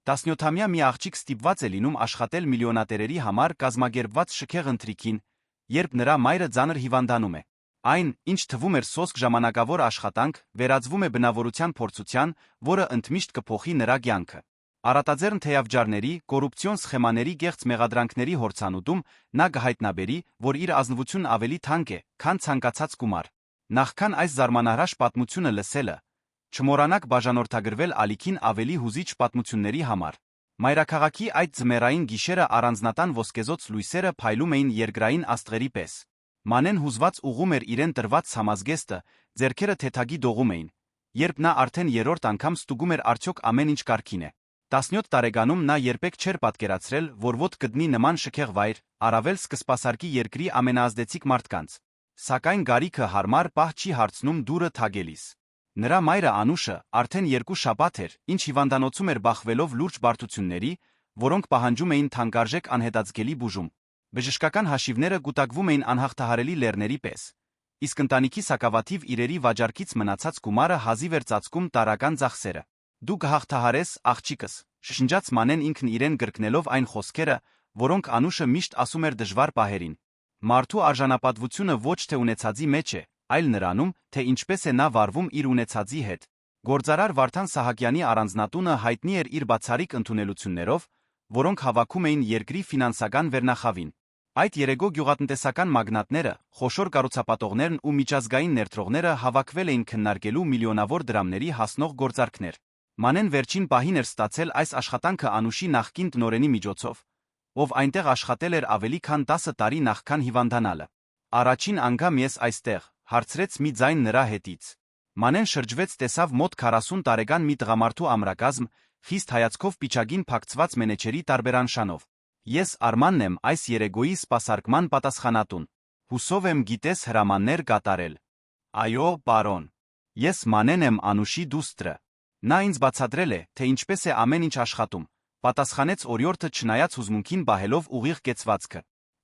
17-ամյա մի աղջիկ ստիպված է լինում աշխատել միլիոնատերերի համար կազմակերպված շքեղ ընթրիքին, երբ նրա մայրը ծանր հիվանդանում է։ Այն, ինչ թվում էր սոսկ ժամանակավոր աշխատանք, վերածվում է բնավորության փորձության, որը ընդմիշտ կփոխի նրա կյանքը։ Առատաձեռն թեյավճարների, կոռուպցիոն սխեմաների կեղծ մեղադրանքների հորցանուտում նա կհայտնաբերի, որ իր ազնվությունն ավելի թանկ է, քան ցանկացած գումար։ Նախքան այս զարմանահրաշ պատմությունը լսելը, չմոռանաք բաժանորդագրվել ալիքին ավելի հուզիչ պատմությունների համար։ Մայրաքաղաքի այդ ձմեռային գիշերը առանձնատան ոսկեզոծ լույսերը փայլում էին երկրային աստղերի պես։ Մանեն հուզված ուղում էր իրեն տրված ցամազգեստը, ձեռքերը թեթագի դողում էին, երբ նա արդեն երրորդ անգամ ստուգում էր արդյոք ամեն ինչ կարգին է։ 17 տարեկանում նա երբեք չէր պատկերացրել, որ ոտ կդնի նման շքեղ վայր, առավել սկզբասարկի երկրի ամենաազդեցիկ մարդկանց։ Սակայն գարիքը հարմար պահ չի հարցնում դուռը թագելիս։ Նրա մայրը Անուշը արդեն 2 շաբաթ էր, ինչ հիվանդանոցում էր բախվելով լուրջ բարդությունների, որոնք պահանջում էին թանկարժեք անհետաձգելի բուժում։ Բժշկական հաշիվները կուտակվում էին անհաղթահարելի լեռների պես, իսկ ընտանիքի սակավաթիվ իրերի վաճառքից մնացած գումարը հազիվ էր ծածկում տարրական ծախսերը։ Դու կհաղթահարես, աղջիկս, շշնջաց Մանեն ինքն իրեն գրկնելով այն խոսքերը, որոնք Անուշը միշտ ասում էր դժվար պահերին։ Մարդու արժանապատվությունը ոչ թե ունեցածի մեջ է, այլ նրանում, թե ինչպես է նա վարվում իր ունեցածի հետ։ Գործարար Վարդան Սահակյանի առանձնատունը հայտնի էր իր բացառիկ ընդունելություններով, որոնք հավաքում էին երկրի ֆինանսական վերնախավին։ Այդ երեգո գյուղատնտեսական մագնատները, խոշոր կառուցապատողներն ու միջազգային ներդրողները հավաքվել էին քննարկելու միլիոնավոր դրամների հասնող գործարքներ։ Մանեն վերջին պահին էր ստացել այս աշխատանքը Անուշի նախկին տնօրենի միջոցով, ով այնտեղ աշխատել էր ավելի քան 10 տարի նախքան հիվանդանալը։ Առաջին անգամ ես այստեղ, հարցրեց մի ձայն նրա հետից։ Մանեն շրջվեց, տեսավ մոտ 40 տարեկան մի տղամարդու ամրակազմ, խիստ հայացքով պիչագին փակցված մենեջերի տարբերանշանով։ Ես Արմանն եմ, այս երեգոյի սպասարկման պատասխանատուն։ Հուսով եմ գիտես հրամաններ կատարել։ Այո, պարոն։ Ես Մանեն եմ, Անուշի դուստրը։ Նա ինձ բացատրել է, թե ինչպես է ամեն ինչ աշխատում, պատասխանեց օրիորդը չնայած հուզմունքին բահելով ուղիղ կեցվածքը։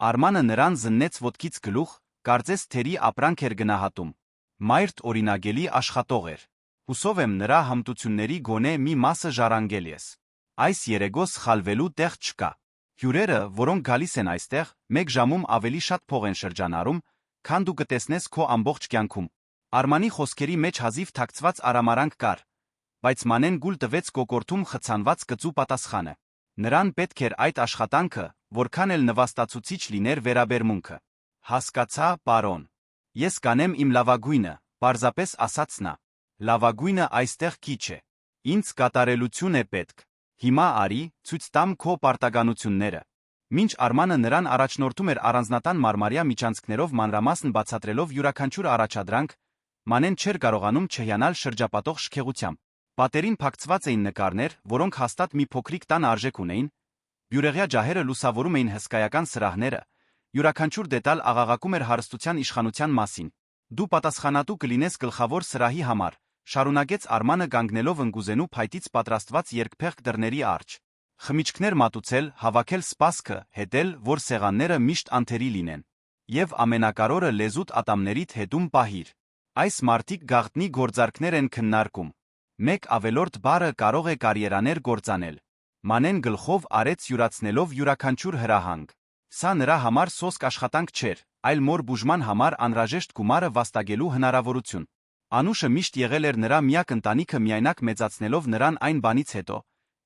Արմանը նրան զննեց ոտքից գլուխ, կարծես թերի ապրանք էր գնահատում։ Մայրդ օրինագելի աշխատող էր։ Հուսով եմ նրա հմտությունների գոնե մի մասը ժառանգել ես։ Այս երեգո սխալվելու տեղ չկա։ Հյուրերը, որոնք գալիս են այստեղ, 1 ժամում ավելի շատ փող են շրջանառում, քան դու կտեսնես քո ամբողջ կյանքում։ Արմանի խոսքերի մեջ հազիվ թաքցված արամարանք կար, բայց Մանեն գուլ տվեց կոկորտում խցանված կծու պատասխանը։ Նրան պետք էր այդ աշխատանքը, որքան էլ նվաստացուցիչ լիներ վերաբերմունքը։ Հասկացա, պարոն։ Ես կանեմ իմ լավագույնը, պարզապես ասաց նա։ Լավագույնը այստեղ քիչ է։ Ինձ կատարելություն է պետք։ Հիմա արի, ցույց տամ քո պարտականությունները։ Մինչ Արմանը նրան առաջնորդում էր առանձնատան մարմարյա միջանցքներով մանրամասն բացատրելով յուրաքանչյուր առաջադրանք, Մանեն չէր կարողանում չհիանալ շրջապատող շքեղությամբ։ Պատերին փակցված էին նկարներ, որոնք հաստատ մի փոքրիկ տան արժեք ունեին, բյուրեղյա ջահերը լուսավորում էին հսկայական սրահները, յուրաքանչյուր դետալ աղաղակում էր հարստության իշխանության մասին։ Դու պատասխանատու կլինես գլխավոր սրահի համար, շարունակեց Արմանը կանգնելով ընկուզենու փայտից պատրաստված երկփեղկ դռների առջ։ Խմիչքներ մատուցել, հավաքել սպասքը, հետել, որ սեղանները միշտ անթերի լինեն։ Եվ ամենակարևորը լեզուտ ատամներիդ հետում պահիր։ Այս մարդիկ գաղտնի գործարքներ են քննարկում։ Մեկ ավելորդ բառը կարող է կարիերաներ գործանել։ Մանեն գլխով արեց յուրացնելով յուրաքանչյուր հրահանգ։ Սա նրա համար սոսկ աշխատանք չէր, այլ մոր բուժման համար անհրաժեշտ գումարը վաստակելու հնարավորություն։ Անուշը միշտ եղել էր նրա միակ ընտանիքը միայնակ մեծացնելով նրան այն բանից հետո,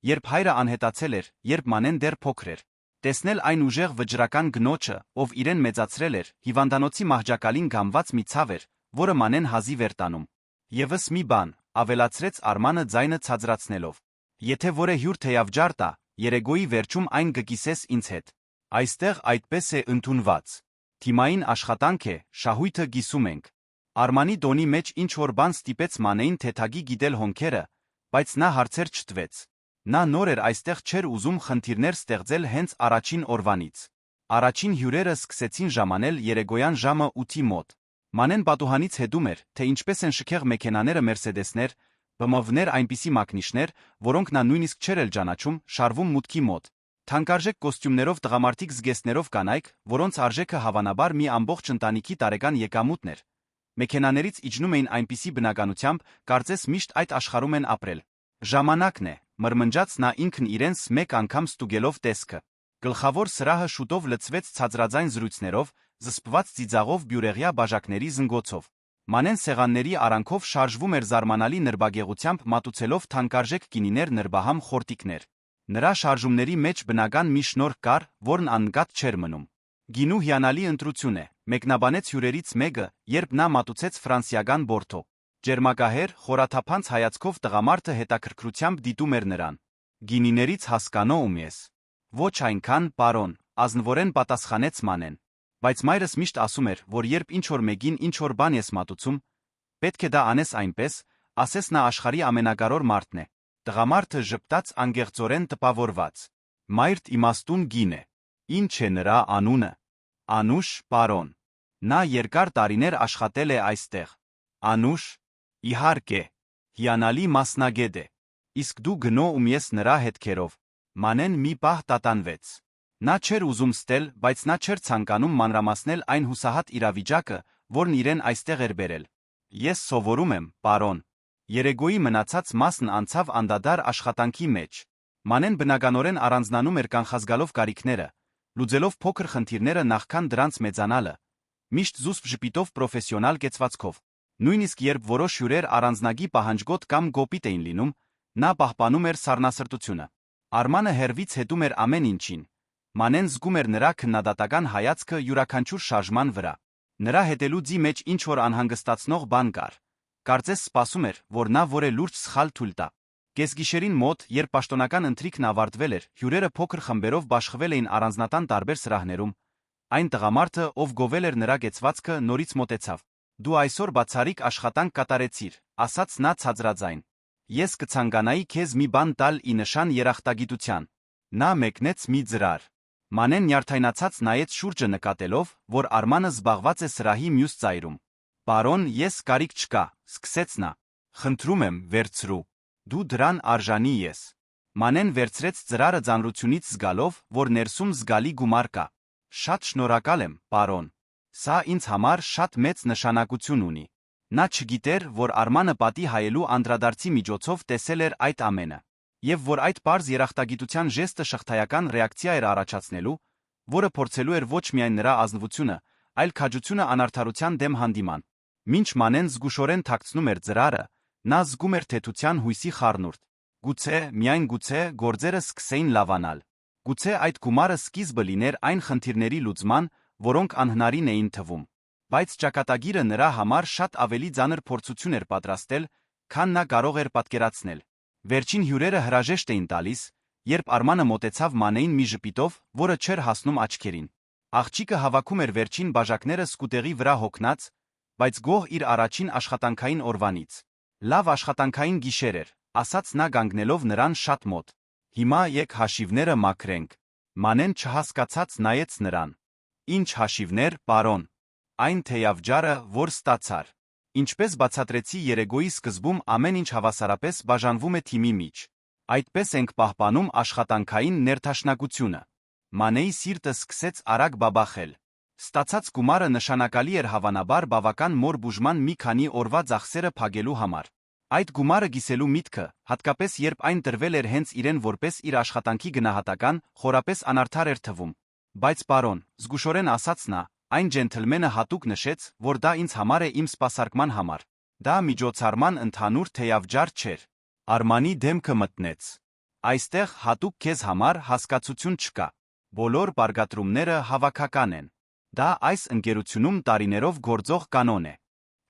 երբ հայրը անհետացել էր, երբ Մանեն դեռ փոքր էր։ Տեսնել այն ուժեղ վճռական գնոջը, ով իրեն մեծացրել էր, հիվանդանոցի մահճակալին գամված մի ցավ էր, որը Մանեն հազիվ էր տանում։ Եվս մի բան, ավելացրեց Արմանը ձայնը ցածրացնելով։ Եթե որե հյուր թեյավճար տա, երեգոյի վերջում այն կկիսես ինձ հետ։ Այստեղ այդպես է ընդունված։ Թիմային աշխատանք է, շահույթը կիսում ենք։ Արմանի տոնի մեջ ինչ-որ բան ստիպեց Մանեին թեթագի գիտել հոնքերը, բայց նա հարցեր չտվեց։ Նա նոր էր այստեղ, չէր ուզում խնդիրներ ստեղծել հենց առաջին օրվանից։ Առաջին հյուրերը սկսեցին ժամանել երեգոյան ժամը 8-ի մոտ։ Մանեն պատուհանից հետում էր, թե ինչպես են շքեղ մեքենաները Մերսեդեսներ, BMW-ներ, այնպիսի մակնիշներ, որոնք նա նույնիսկ չէր էլ ճանաչում, շարվում մուտքի մոտ։ Թանկարժեք կոստյումներով տղամարդիկ զգեստներով կանայք, որոնց արժեքը հավանաբար մի ամբողջ ընտանիքի տարեկան եկամուտն էր։ Մեքենաներից իջնում էին այնպիսի բնականությամբ, կարծես միշտ այդ աշխարհում են ապրել։ Ժամանակն է, մրմնջաց նա ինքն իրենց մեկ անգամ ստուգելով տեսքը։ Գլխավոր սրահը շուտով լցվեց ցածրաձայն զրույցներով, զսպված ծիծաղով բյուրեղյա բաժակների զնգոցով։ Մանեն սեղանների արանքով շարժվում էր զարմանալի նրբագեղությամբ մատուցելով թանկարժեք գինիներ նրբահամ խորտիկներ։ Նրա շարժումների մեջ բնական մի շնորհք կար, որն աննկատ չէր մնում։ Գինու հիանալի ընտրություն է, մեկնաբանեց հյուրերից մեկը, երբ նա մատուցեց ֆրանսիական բորթո։ Ջերմակահեր, խորաթափանց հայացքով տղամարդը հետաքրքրությամբ դիտում էր նրան։ Գինիներից հասկանո՞ւմ ես։ Ոչ այնքան, պարոն, ազնվորեն պատասխանեց Մանեն։ Բայց մայրս միշտ ասում էր, որ երբ ինչ-որ մեկին ինչ-որ բան ես մատուցում, պետք է դա անես այնպես, ասես նա աշխարհի ամենակարևոր մարդն է։ Տղամարդը ժպտաց անգեղծորեն տպավորված։ Մայրդ իմաստուն գին է։ Ինչ է նրա անունը։ Անուշ, պարոն։ Նա երկար տարիներ աշխատել է այստեղ։ Անուշ։ Իհարկե։ Հիանալի մասնագետ է։ Իսկ դու գնո՞ւմ ես նրա հետքերով։ Մանեն մի պահ տատանվեց։ Նա չէր ուզում ստել, բայց նա չէր ցանկանում մանրամասնել այն հուսահատ իրավիճակը, որն իրեն այստեղ էր բերել։ Ես սովորում եմ, պարոն։ Երեկոյի մնացած մասն անցավ անդադար աշխատանքի մեջ։ Մանեն բնականորեն առանձնանում էր կանխազգալով կարիքները, լուծելով փոքր խնդիրները նախքան դրանց մեծանալը, միշտ զուսպ ժպիտով պրոֆեսիոնալ կեցվածքով։ Նույնիսկ երբ որոշ հյուրեր առանձնագի պահանջգոտ կամ գոպիտ էին լինում, նա պահպանում էր սառնասրտությունը։ Արմանը հեռվից հետում էր ամեն ինչին։ Մանեն զգում էր նրա քննադատական հայացքը յուրաքանչյուր շարժման վրա։ Նրա հետելուձի մեջ ինչ-որ անհանգստացնող բան կար։ Կարծես սպասում էր, որ նա որե լուրջ սխալ թույլ տա։ Կեսգիշերին մոտ, երբ պաշտոնական ընթրիքն ավարտվել էր, հյուրերը փոքր խմբերով բաշխվել էին առանձնատան տարբեր սրահներում։ Այն տղամարդը, ով գովել էր նրա կեցվածքը, նորից մոտեցավ։ Դու այսօր բացառիկ աշխատանք կատարեցիր, ասաց նա ցածրաձայն։ Ես կցանկանայի քեզ մի բան տալ ի նշան երախտագիտության։ Նա մեկնեց մի ծրար։ Մանեն նյարդայնացած նայեց շուրջը նկատելով, որ Արմանը զբաղված է սրահի մյուս ծայրում։ Պարոն, ես կարիք չկա, սկսեց նա։ Խնդրում եմ, վերցրու։ Դու դրան արժանի ես։ Մանեն վերցրեց ծրարը ծանրությունից զգալով, որ ներսում զգալի գումար կա։ Շատ շնորհակալ եմ, պարոն։ Սա ինձ համար շատ մեծ նշանակություն ունի։ Նա չգիտեր, որ Արմանը պատի հայելու անդրադարձի միջոցով տեսել էր այդ ամենը, եւ որ այդ պարզ երախտագիտության ժեստը շղթայական ռեակցիա էր առաջացնելու, որը փորձելու էր ոչ միայն նրա ազնվությունը, այլ քաջությունը անարդարության դեմ հանդիման։ Մինչ Մանեն զգուշորեն թաքցնում էր ծրարը, նա զգում էր թեթության հույսի խառնուրդ։ Գուցե, միայն գուցե, գործերը սկսեին լավանալ։ Գուցե այդ գումարը սկիզբը լիներ այն խնդիրների լուծման, որոնք անհնարին էին թվում։ Բայց ճակատագիրը նրա համար շատ ավելի ծանր փորձություն էր պատրաստել, քան նա կարող էր պատկերացնել։ Վերջին հյուրերը հրաժեշտ էին տալիս, երբ Արմանը մոտեցավ Մանեին մի ժպիտով, որը չէր հասնում աչքերին։ Աղջիկը հավաքում էր վերջին բաժակները սկուտեղի վրա հոգնած, բայց գոհ իր առաջին աշխատանքային օրվանից։ Լավ աշխատանքային գիշեր էր, ասաց նա կանգնելով նրան շատ մոտ։ Հիմա եք հաշիվները մաքրենք։ Մանեն չհասկացած նայեց նրան։ Ինչ հաշիվներ, պարոն։ Այն թեյավճարը, որ ստացար։ Ինչպես բացատրեցի երեկոյի սկզբում, ամեն ինչ հավասարապես բաժանվում է թիմի միջ։ Այդպես ենք պահպանում աշխատանքային ներդաշնակությունը։ Մանեի սիրտը սկսեց արագ բաբախել։ Ստացած գումարը նշանակալի էր հավանաբար բավական մոր բուժման մի քանի օրվա ծախսերը փակելու համար։ Այդ գումարը գիսելու միտքը, հատկապես երբ այն տրվել էր հենց իրեն որպես իր աշխատանքի գնահատական, խորապես անարդար էր թվում։ Բայց պարոն, զգուշորեն ասաց նա, այն ջենթլմենը հատուկ նշեց, որ դա ինձ համար է իմ սպասարկման համար։ Դա միջոցառման ընդհանուր թեյավճար չէր։ Արմանի դեմքը մտնեց։ Այստեղ հատուկ քեզ համար հասկացություն չկա։ Բոլոր բարգատրումները հավաքական են։ Դա այս ընկերությունում տարիներով գործող կանոն է։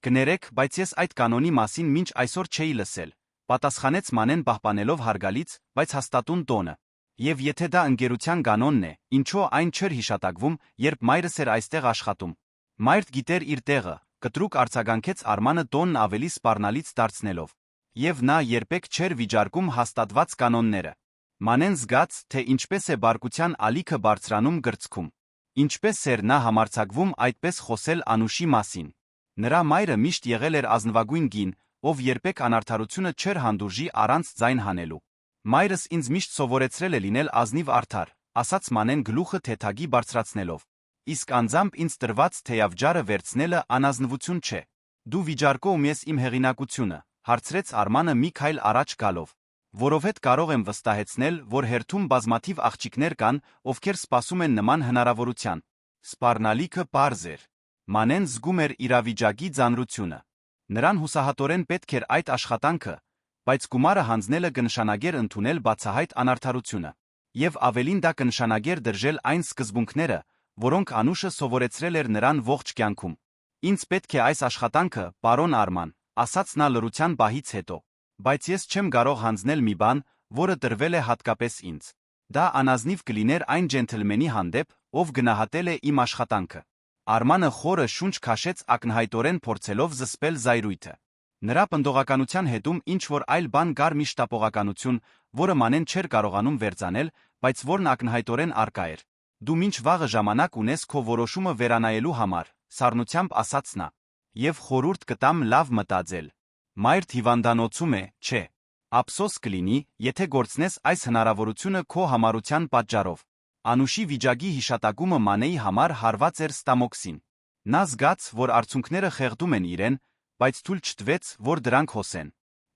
Կներեք, բայց ես այդ կանոնի մասին մինչ այսօր չէի լսել, պատասխանեց Մանեն պահպանելով հարգալից, բայց հաստատուն տոնը։ Եվ եթե դա ընկերության կանոնն է, ինչո՞ւ այն չէր հիշատակվում, երբ մայրս էր այստեղ աշխատում։ Մայրդ գիտեր իր տեղը, կտրուկ արձագանքեց Արմանը տոնն ավելի սպառնալից դարձնելով։ Եվ նա երբեք չէր վիճարկում հաստատված կանոնները։ Մանեն զգաց, թե ինչպես է բարկության ալիքը բարձրանում գրծքում։ Ինչպես էր նա համարձակվում այդպես խոսել Անուշի մասին։ Նրա մայրը միշտ եղել էր ազնվագույն կին, ով երբեք անարդարությունը չէր հանդուրժի առանց ձայն հանելու։ Մայրս ինձ միշտ սովորեցրել է լինել ազնիվ արդար, ասաց Մանեն գլուխը թեթագի բարձրացնելով։ Իսկ անձամբ ինձ տրված թեյավճարը վերցնելը անազնվություն չէ։ Դու վիճարկում ես իմ հեղինակությունը, հարցրեց Արմանը մի քայլ առաջ գալով։ Որովհետ կարող եմ վստահեցնել, որ հերթում բազմաթիվ աղջիկներ կան, ովքեր սպասում են նման հնարավորության։ Սպառնալիքը պարզ էր։ Մանեն զգում էր իրավիճակի ծանրությունը։ Նրան հուսահատորեն պետք էր այդ աշխատանքը, բայց գումարը հանձնելը կնշանակեր ընդունել բացահայտ անարդարությունը։ Եվ ավելին դա կնշանակեր դրժել այն սկզբունքները, որոնք Անուշը սովորեցրել էր նրան ողջ կյանքում։ Ինձ պետք է այս աշխատանքը, պարոն Արման, ասաց նա լռության պահից հետո, բայց ես չեմ կարող հանձնել մի բան, որը տրվել է հատկապես ինձ։ Դա անազնիվ կլիներ այն ջենթլմենի հանդեպ, ով գնահատել է իմ աշխատանքը։ Արմանը խորը շունչ քաշեց ակնհայտորեն փորձելով զսպել զայրույթը։ Նրա պնդողականության հետում ինչ-որ այլ բան կար մի շտապողականություն, որը Մանեն չէր կարողանում վերծանել, բայց որն ակնհայտորեն առկա էր։ Դու մինչ վաղը ժամանակ ունես քո որոշումը վերանայելու համար, սառնությամբ ասաց նա։ Եվ խորհուրդ կտամ լավ մտածել։ Մայրդ հիվանդանոցում է, չէ։ Ափսոս կլինի, եթե գործնես այս հնարավորությունը քո համառության պատճառով։ Անուշի վիճակի հիշատակումը Մանեի համար հարված էր ստամոքսին։ Նա զգաց, որ արցունքները խեղդում են իրեն, բայց թույլ չտվեց, որ դրանք հոսեն։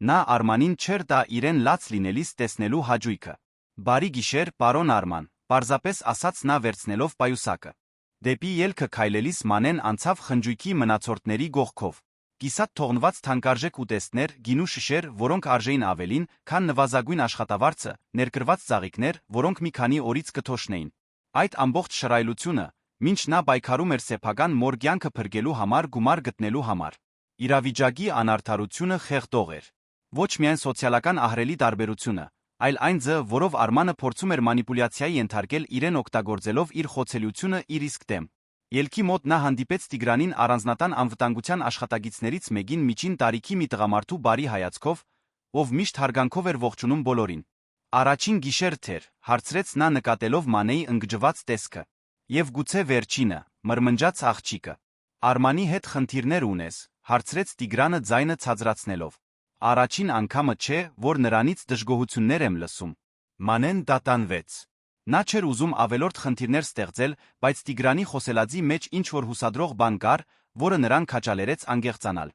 Նա Արմանին չէր տա իրեն լաց լինելիս տեսնելու հաճույքը։ Բարի գիշեր, պարոն Արման, պարզապես ասաց նա վերցնելով պայուսակը։ Դեպի ելքը քայլելիս Մանեն անցավ խնջույքի մնացորդների գողքով։ Կիսատ թողնված թանկարժեք ուտեստներ, գինու շշեր, որոնք արժեին ավելին, քան նվազագույն աշխատավարձը, ներկրված ծաղիկներ, որոնք մի քանի օրից կթոշնեին։ Այդ ամբողջ շռայլությունը, մինչ նա պայքարում էր սեփական մոր կյանքը փրկելու համար գումար գտնելու համար։ Իրավիճակի անարդարությունը խեղդող էր։ Ոչ միայն սոցիալական ահռելի տարբերությունը, այլ այն ձը, որով Արմանը փորձում էր մանիպուլյացիայի ենթարկել իրեն օգտագործելով իր խոցելիությունը իր իսկ դեմ։ Ելքի մոտ նա հանդիպեց Տիգրանին առանձնատան անվտանգության աշխատակիցներից մեկին միջին տարիքի մի տղամարդու բարի հայացքով, ով միշտ հարգանքով էր ողջունում բոլորին։ Առաջին գիշեր թեր, հարցրեց նա նկատելով Մանեի ընկճված տեսքը։ Եվ գուցե վերջինը, մրմնջաց աղջիկը։ Արմանի հետ խնդիրներ ունես, հարցրեց Տիգրանը ձայնը ցածրացնելով։ Առաջին անգամը չէ, որ նրանից դժգոհություններ եմ լսում։ Մանեն դատանվեց։ Նա չէր ուզում ավելորդ խնդիրներ ստեղծել, բայց Տիգրանի խոսելածի մեջ ինչ-որ հուսադրող բան կար, որը նրան քաջալերեց անգեղծանալ։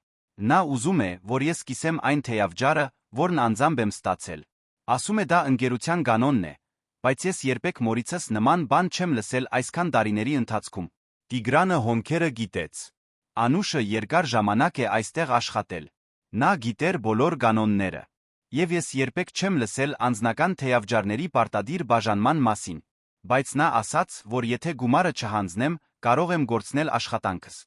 Նա ուզում է, որ ես կիսեմ այն թեյավ ջարը, որն անձամբ եմ ստացել։ Ասում է դա ընկերության կանոնն է, բայց ես երբեք մորիցս նման բան չեմ լսել այսքան տարիների ընթացքում։ Տիգրանը հոնքերը գիտեց։ Անուշը երկար ժամանակ է այստեղ աշխատել։ Նա գիտեր բոլոր կանոնները։ Եվ ես երբեք չեմ լսել անձնական թեյավճարների պարտադիր բաժանման մասին։ Բայց նա ասաց, որ եթե գումարը չհանձնեմ, կարող եմ գործնել աշխատանքս։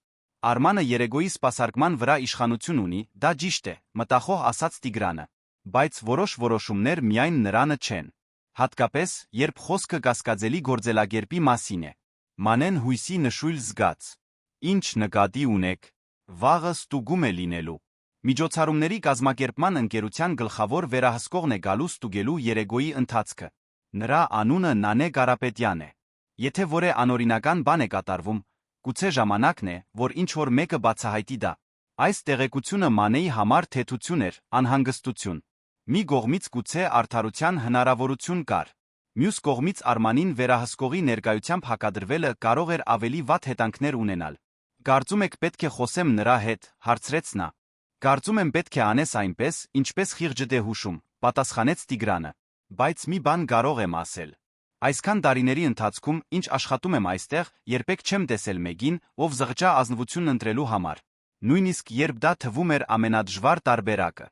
Արմանը երեգոյի սպասարկման վրա իշխանություն ունի, դա ճիշտ է, մտախոհ ասաց Տիգրանը։ Բայց որոշ որոշումներ միայն նրանը չեն։ Հատկապես, երբ խոսքը կասկածելի գործելակերպի մասին է։ Մանեն հույսի նշույլ զգաց։ Ինչ նկատի ունեք։ Վաղը ստուգում է լինելու։ Միջոցառումների կազմակերպման ընկերության գլխավոր վերահսկողն է գալու ստուգելու երեգոյի ընթացքը։ Նրա անունը Նանե Կարապետյան է։ Եթե որե անօրինական բան է կատարվում, գուցե ժամանակն է, որ ինչ-որ մեկը բացահայտի դա։ Այս տեղեկությունը Մանեի համար թեթություն էր, անհանգստություն։ Մի կողմից գուցե արդարության հնարավորություն կար։ Մյուս կողմից Արմանին վերահսկողի ներկայությամբ հակադրվելը կարող էր ավելի վատ հետանքներ ունենալ։ Կարծում եք պետք է խոսեմ նրա հետ, հարցրեց նա։ Կարծում եմ պետք է անես այնպես, ինչպես խիղճդ է հուշում, պատասխանեց Տիգրանը։ Բայց մի բան կարող եմ ասել։ Այսքան տարիների ընթացքում, ինչ աշխատում եմ այստեղ, երբեք չեմ տեսել մեկին, ով զղջա ազնվությունն ընտրելու համար։ Նույնիսկ երբ դա թվում էր ամենադժվար տարբերակը։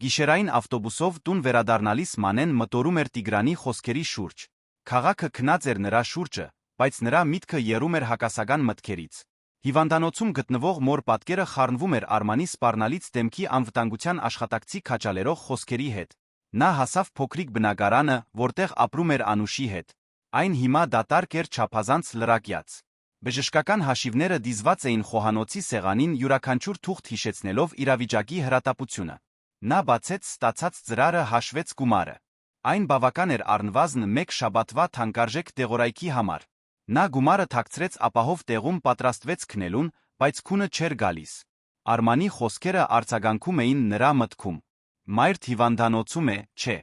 Գիշերային ավտոբուսով տուն վերադառնալիս Մանեն մտորում էր Տիգրանի խոսքերի շուրջ։ Քաղաքը քնած էր նրա շուրջը, բայց նրա միտքը եռում էր հակասական մտքերից։ Հիվանդանոցում գտնվող մոր պատկերը խառնվում էր Արմանի սպառնալից դեմքի անվտանգության աշխատակցի քաջալերող խոսքերի հետ։ Նա հասավ փոքրիկ բնակարանը, որտեղ ապրում էր Անուշի հետ։ Այն հիմա դատարկ էր չափազանց լրակյաց։ Բժշկական հաշիվները դիզված էին խոհանոցի սեղանին յուրաքանչյուր թուղթ հիշեցնելով իրավիճակի հրատապությունը։ Նա բացեց ստացած ծրարը, հաշվեց գումարը։ Այն բավական էր առնվազն մեկ շաբաթվա թանկարժեք տեղորայքի համար։ Նա գումարը թաքցրեց ապահով տեղում, պատրաստվեց քնելուն, բայց քունը չէր գալիս։ Արմանի խոսքերը արձագանքում էին նրա մտքում։ Մայրդ հիվանդանոցում է, չէ։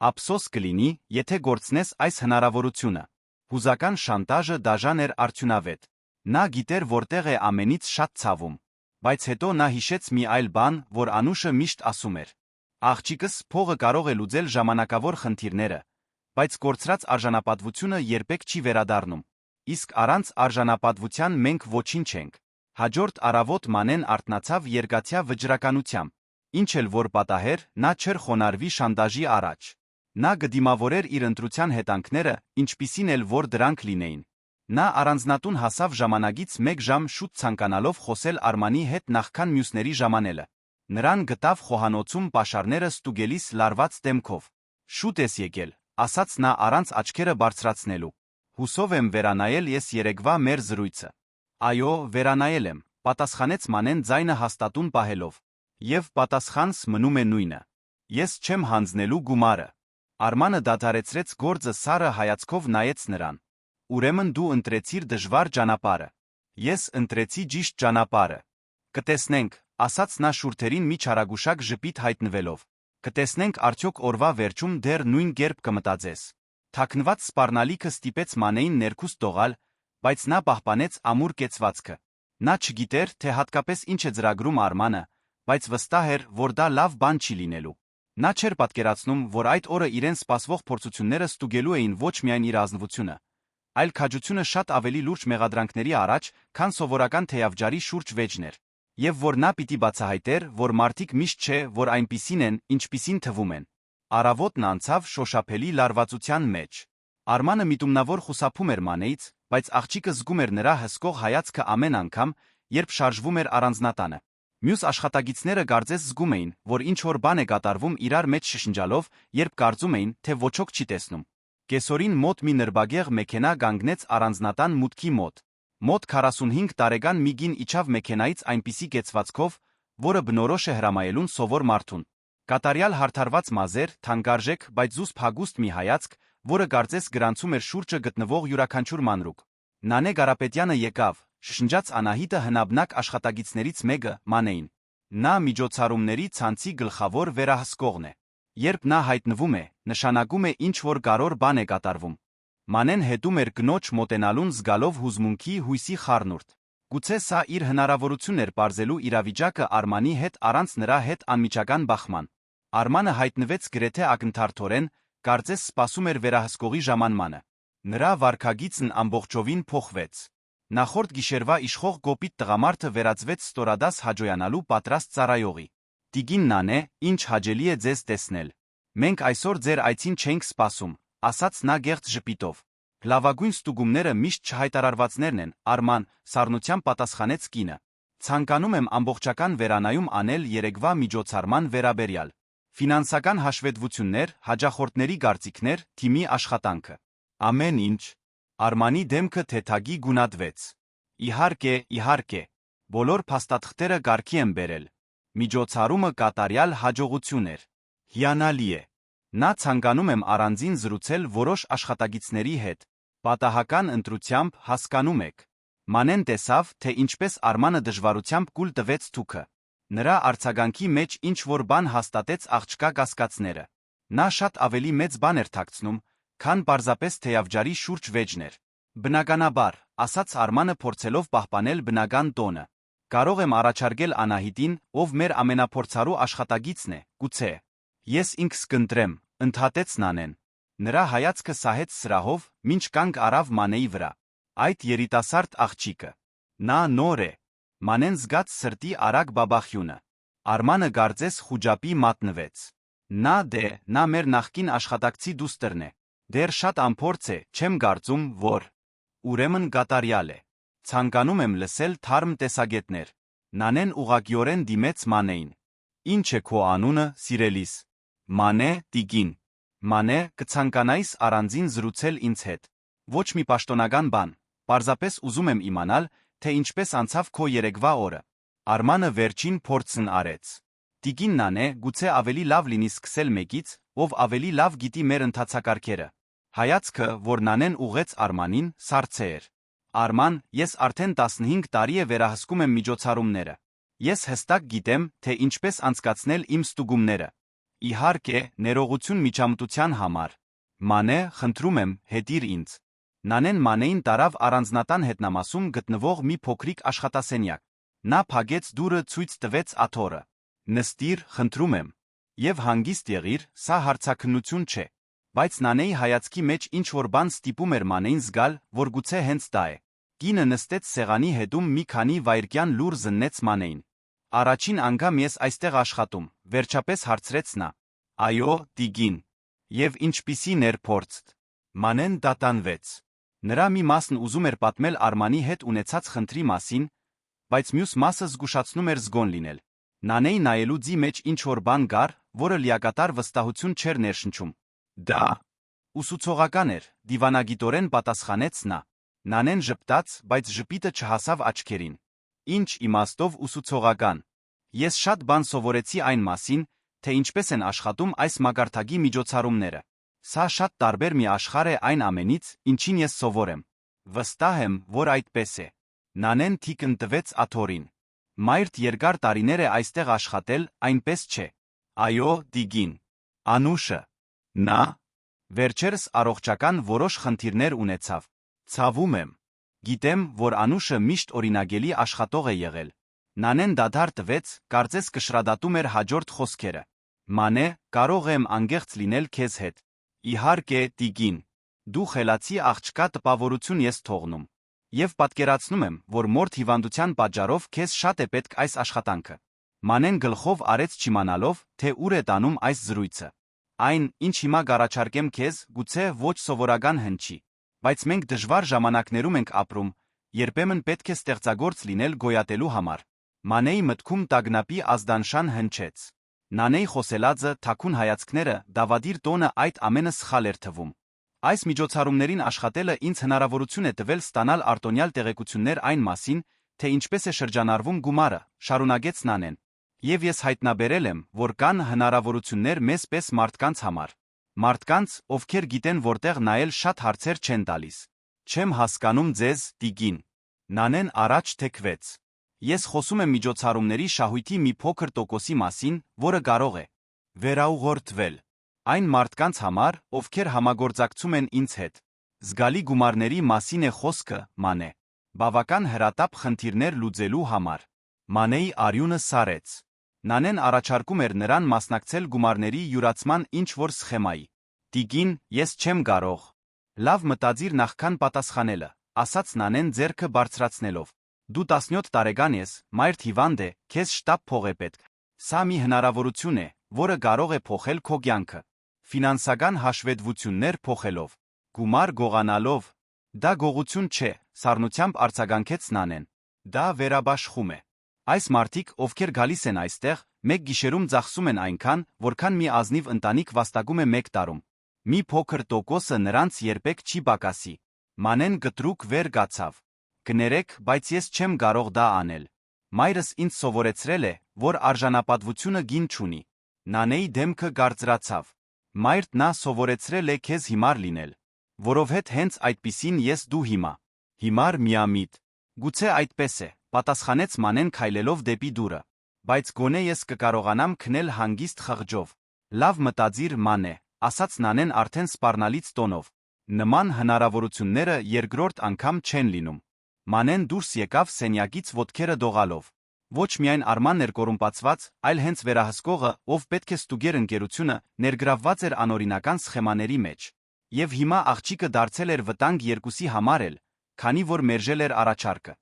Ափսոս կլինի, եթե գործնես այս հնարավորությունը։ Հուզական շանտաժը դաժան էր արդյունավետ։ Նա գիտեր որտեղ է ամենից շատ ցավում։ Բայց հետո նա հիշեց մի այլ բան, որ Անուշը միշտ ասում էր։ Աղջիկս փողը կարող է լուծել ժամանակավոր խնդիրները, բայց կորցրած արժանապատվությունը երբեք չի վերադառնում։ Իսկ առանց արժանապատվության մենք ոչինչ չենք։ Հաջորդ առավոտ Մանեն արթնացավ երկաթյա վճռականությամբ։ Ինչ էլ որ պատահեր, նա չէր խոնարհվի շանտաժի առաջ։ Նա կդիմավորեր իր ընտրության հետանքները, ինչպիսին էլ որ դրանք լինեին։ Նա առանձնատուն հասավ ժամանակից 1 ժամ շուտ ցանկանալով խոսել Արմանի հետ նախքան մյուսների ժամանելը։ Նրան գտավ խոհանոցում պաշարները ստուգելիս լարված դեմքով։ «Շուտ ես եկել», ասաց նա առանց աչքերը բարձրացնելու։ «Հուսով եմ վերանայել ես երեկվա մեր զրույցը»։ «Այո, վերանայել եմ», պատասխանեց Մանեն ձայնը հաստատուն պահելով։ «Եվ պատասխանս մնում է նույնը։ Ես չեմ հանձնելու գումարը»։ Արմանը դադարեցրեց գործը, սառը հայացքով նայեց նրան։ «Ուրեմն դու ընտրեցիր դժվար ճանապարհը»։ «Ես ընտրեցի ճիշտ ճանապարհը»։ «Կտեսնենք», ասաց նա շուրթերին մի չարագուշակ ժպիտ հայտնվելով։ «Կտեսնենք արդյոք օրվա վերջում դեռ նույն կերպ կմտածես»։ Թաքնված սպառնալիքը ստիպեց Մանեին ներքուստ տողալ, բայց նա պահպանեց ամուր կեցվածքը։ Նա չգիտեր, թե հատկապես ինչ է ծրագրում Արմանը, բայց վստահ էր, որ դա լավ բան չի լինելու։ Նա չէր պատկերացնում, որ այդ օրը իրեն սպասվող փորձությունները ստուգելու էին ոչ միայն իր ազնվությունը, այլ քաջությունը շատ ավելի լուրջ մեղադրանքների առաջ, քան սովորական թեյավճարի շուրջ վեճն էր։ Եվ որ նա պիտի բացահայտեր, որ մարդիկ միշտ չէ, որ այնպիսին են, ինչպիսին թվում են։ Առավոտն անցավ շոշափելի լարվածության մեջ։ Արմանը միտումնավոր խուսափում էր Մանեից, բայց աղջիկը զգում էր նրա հսկող հայացքը ամեն անգամ, երբ շարժվում էր առանձնատանը։ Մյուս աշխատագիցները կարծես զգում էին, որ ինչ-որ բան է կատարվում իրար մեջ շշնջալով, երբ կարծում էին, թե ոչոք չի տեսնում։ Կեսօրին մոտ մի նրբագեղ մեքենա կանգնեց առանձնատան մուտքի մոտ։ Մոտ 45 տարեկան մի կին իջավ մեքենայից այնպիսի կեցվածքով, որը բնորոշ է հրամայելուն սովոր մարդուն։ Կատարյալ հարդարված մազեր, թանկարժեք, բայց զուսպ հագուստ մի հայացք, որը կարծես գրանցում էր շուրջը գտնվող յուրաքանչյուր մանրուք։ Նանե Կարապետյանը եկավ, շշնջաց Անահիտը հնաբնակ աշխատագիցներից մեկը, Մանեին։ Նա միջոցառումների ցանցի գլխավոր վերահսկողն է։ Երբ նա հայտնվում է, նշանակում է ինչ-որ կարևոր բան է կատարվում։ Մանեն հետում էր կնոջ մոտենալուն զգալով հուզմունքի հույսի խառնուրդ։ Գուցե սա իր հնարավորությունն էր պարզելու իրավիճակը Արմանի հետ առանց նրա հետ անմիջական բախման։ Արմանը հայտնվեց գրեթե ակնթարթորեն, կարծես սպասում էր վերահսկողի ժամանմանը։ Նրա վարքագիծն ամբողջովին փոխվեց։ Նախորդ գիշերվա իշխող կոպիտ տղամարդը վերածվեց ստորադաս հաջողանալու պատրաստ ծառայողի։ «Տիկին Նանե, ինչ հաճելի է ձեզ տեսնել։ Մենք այսօր ձեր այցին չէինք սպասում», ասաց նա գեղձ ժպիտով։ «Լավագույն ստուգումները միշտ չհայտարարվածներն են, Արման», սառնությամբ պատասխանեց կինը։ «Ցանկանում եմ ամբողջական վերանայում անել երեկվա միջոցառման վերաբերյալ։ Ֆինանսական հաշվետվություններ, հաճախորդների կարծիքներ, թիմի աշխատանքը։ Ամեն ինչ»։ Արմանի դեմքը թեթագի գունատվեց։ «Իհարկե, իհարկե։ Բոլոր փաստաթղթերը կարգի եմ բերել։ Միջոցառումը կատարյալ հաջողություն էր։ Հիանալի է։ Նա ցանկանում եմ առանձին զրուցել որոշ աշխատագիցների հետ։ Պատահական ընտրությամբ, հասկանում եք»։ Մանեն տեսավ, թե ինչպես Արմանը դժվարությամբ կուլ տվեց թուքը։ Նրա արձագանքի մեջ ինչ-որ բան հաստատեց աղջկա կասկածները։ Նա շատ ավելի մեծ բան էր թաքցնում, քան պարզապես թեյավճարի շուրջ վեճն էր։ «Բնականաբար», ասաց Արմանը փորձելով պահպանել բնական տոնը։ «Կարող եմ առաջարկել Անահիտին, ով մեր ամենափորձառու աշխատագիցն է, գուցե»։ «Ես ինքս կընտրեմ», ընդհատեց Նանեն։ Նրա հայացքը սահեց սրահով, մինչ կանգ առավ Մանեի վրա։ Այդ երիտասարդ աղջիկը։ Նա նոր է։ Մանեն զգաց սրտի արագ բաբախյունը։ Արմանը կարծես խուճապի մատնվեց։ Նա մեր նախկին աշխատակցի դուստրն է։ Դեռ շատ անփորձ է, չեմ կարծում, որ։ Ուրեմն կատարյալ է։ Ցանկանում եմ լսել թարմ տեսակետներ։ Նանեն ուղղակիորեն դիմեց Մանեին։ «Ինչ է քո անունը, սիրելիս»։ «Մանե, տիկին»։ «Մանե, կցանկանայիս առանձին զրուցել ինձ հետ»։ «Ոչ մի պաշտոնական բան, պարզապես ուզում եմ իմանալ, թե ինչպես անցավ քո երեկվա օրը»։ Արմանը վերջին փորձն արեց։ «Տիկին Նանե, գուցե ավելի լավ լինի սկսել մեկից, ով ավելի լավ գիտի մեր ընթացակարգերը»։ Հայացքը, որ Նանեն ուղղեց Արմանին, սառցե էր։ «Արման, ես արդեն 15 տարի է վերահսկում եմ միջոցառումները։ Ես հստակ գիտեմ, թե ինչպես անցկացնել իմ ստուգումները։ Իհարկե, ներողություն միջամտության համար։ Մանե, խնդրում եմ, հետիր ինձ»։ Նանեն Մանեին տարավ առանձնատան հետնամասում գտնվող մի փոքրիկ աշխատասենյակ։ Նա փակեց դուռը, ցույց տվեց աթոռը։ «Նստիր, խնդրում եմ։ Եվ հանգիստ եղիր, սա հարցաքննություն չէ, բայց Նանեի հայացքի մեջ ինչ-որ բան ստիպում էր Մանեին զգալ, որ գուցե հենց դա է։ Կինը նստեց սեղանի հետում մի քանի վայրկյան լուռ զննեց Մանեին։ Առաջին անգամ ես այստեղ աշխատում, վերջապես հարցրեց նա։ Այո, տիկին։ Եվ ինչպիսին էր փորձդ։ Մանեն դատանվեց։ Նրա մի մասն ուզում էր պատմել Արմանի հետ ունեցած խնդրի մասին, բայց մյուս մասը զգուշացնում էր զգոն լինել։ Նանեի նայելու ձի մեջ ինչ-որ բան կար, որը լիակատար վստահություն չէր ներշնչում։ Դա ուսուցողական էր, դիվանագիտորեն պատասխանեց նա։ Նանեն ժպտաց, բայց ժպիտը չհասավ աչքերին։ Ինչ իմաստով ուսուցողական։ Ես շատ բան սովորեցի այն մասին, թե ինչպես են աշխատում այս մակարդակի միջոցառումները։ Սա շատ տարբեր մի աշխարհ է այն ամենից, ինչին ես սովոր եմ։ Վստահ եմ, որ այդպես է։ Նանեն թիկն տվեց Աթոռին։ Մայրդ երկար տարիներ է այստեղ աշխատել, այնպես չէ։ Այո, տիկին։ Անուշը։ Նա վերջերս առողջական որոշ խնդիրներ ունեցավ։ Ցավում եմ։ Գիտեմ, որ Անուշը միշտ օրինագելի աշխատող է եղել։ Նանեն դադար տվեց, կարծես կշռադատում էր հաջորդ խոսքերը։ Մանե, կարող եմ անգեղծ լինել քեզ հետ։ Իհարկե, տիկին։ Դու խելացի աղջկա տպավորություն ես թողնում։ Եվ պատկերացնում եմ, որ մորթ հիվանդության պատճառով քեզ շատ է պետք այս աշխատանքը։ Մանեն գլխով արեց չիմանալով, թե ուր է տանում այս զրույցը։ Այն, ինչ հիմա կառաջարկեմ քեզ, գուցե ոչ սովորական հնչի, բայց մենք դժվար ժամանակներում ենք ապրում, երբեմն պետք է ստեղծագործ լինել գոյատելու համար։ Մանեի մտքում տագնապի ազդանշան հնչեց։ Նանեի խոսելածը, թաքուն հայացքները, դավադիր տոնը այդ ամենը սխալ էր թվում։ Այս միջոցառումներին աշխատելը ինձ հնարավորություն է տվել ստանալ արտոնյալ տեղեկություններ այն մասին, թե ինչպես է շրջանառվում գումարը, շարունակեց Նանեն։ Եվ ես հայտնաբերել եմ, որ կան հնարավորություններ մեզ պես մարդկանց համար։ Մարդկանց, ովքեր գիտեն որտեղ նայել շատ հարցեր չեն տալիս։ Չեմ հասկանում ձեզ, տիկին։ Նանեն առաջ թեքվեց։ Ես խոսում եմ միջոցառումների շահույթի մի փոքր տոկոսի մասին, որը կարող է վերաուղղորդվել այն մարդկանց համար, ովքեր համագործակցում են ինձ հետ։ Զգալի գումարների մասին է խոսքը, Մանե։ Բավական հրատապ խնդիրներ լուծելու համար։ Մանեի արյունը սարեց։ Նանեն առաջարկում էր նրան մասնակցել գումարների յուրացման ինչ-որ սխեմայի։ Տիկին, ես չեմ կարող։ Լավ մտածիր նախքան պատասխանելը, ասաց Նանեն ձեռքը բարձրացնելով։ Դու 17 տարեկան ես, մայրդ հիվանդ է, քեզ շտապ փող է պետք։ Սա մի հնարավորություն է, որը կարող է փոխել քո կյանքը։ Ֆինանսական հաշվետվություններ փոխելով, գումար գողանալով։ Դա գողություն չէ, սառնությամբ արձագանքեց Նանեն։ Դա վերաբաշխում է։ Այս մարդիկ, ովքեր գալիս են այստեղ, մեկ գիշերում ծախսում են այնքան, որքան մի ազնիվ ընտանիք վաստակում է մեկ տարում։ Մի փոքր տոկոսը նրանց երբեք չի պակասի։ Մանեն կտրուկ վեր կացավ։ Կներեք, բայց ես չեմ կարող դա անել։ Մայրս ինձ սովորեցրել է, որ արժանապատվությունը գին չունի։ Նանեի դեմքը գարձրացավ։ Մայրդ նա սովորեցրել է քեզ հիմար լինել։ Որովհետ հենց այդպիսին ես դու հիմա։ Հիմար միամիտ։ Գուցե այդպես է, պատասխանեց Մանեն քայլելով դեպի դուռը։ Բայց գոնե ես կկարողանամ քնել հանգիստ խղճով։ Լավ մտածիր, Մանե, ասաց Նանեն արդեն սպառնալից տոնով։ Նման հնարավորությունները երկրորդ անգամ չեն լինում։ Մանեն դուրս եկավ սենյակից ոտքերը դողալով։ Ոչ միայն Արմանն էր կոռումպացված, այլ հենց վերահսկողը, ով պետք է ստուգեր ընկերությունը, ներգրավված էր անօրինական սխեմաների մեջ։ Եվ հիմա աղջիկը դարձել էր վտանգ երկուսի համար էլ, քանի որ մերժել էր առաջարկը։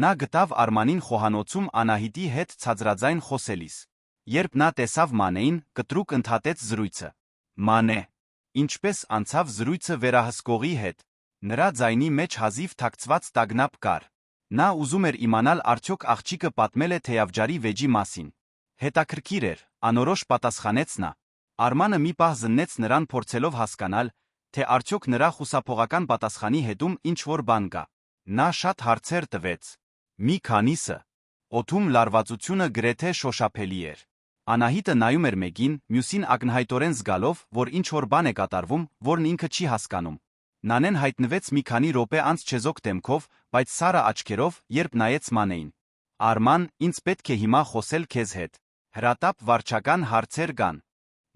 Նա գտավ Արմանին խոհանոցում Անահիտի հետ ցածրաձայն խոսելիս։ Երբ նա տեսավ Մանեին, կտրուկ ընդհատեց զրույցը։ Մանե, ինչպես անցավ զրույցը վերահսկողի հետ։ Նրա ձայնի մեջ հազիվ թաքցված տագնապ կար։ Նա ուզում էր իմանալ արդյոք աղջիկը պատմել է թեյավճարի վեճի մասին։ Հետաքրքիր էր, անորոշ պատասխանեց նա։ Արմանը մի պահ զննեց նրան փորձելով հասկանալ, թե արդյոք նրա խուսափողական պատասխանի հետում ինչ-որ բան կա։ Նա շատ հարցեր տվեց։ Մի քանիսը։ Օդում լարվածությունը գրեթե շոշափելի էր։ Անահիտը նայում էր մեկին, մյուսին ակնհայտորեն զգալով, որ ինչ-որ բան է կատարվում, որն ինքը չի հասկանում։ Նանեն հայտնվեց մի քանի րոպե անց չեզոք դեմքով, բայց սառը աչքերով, երբ նայեց Մանեին։ Արման, ինձ պետք է հիմա խոսել քեզ հետ։ Հրատապ վարչական հարցեր կան։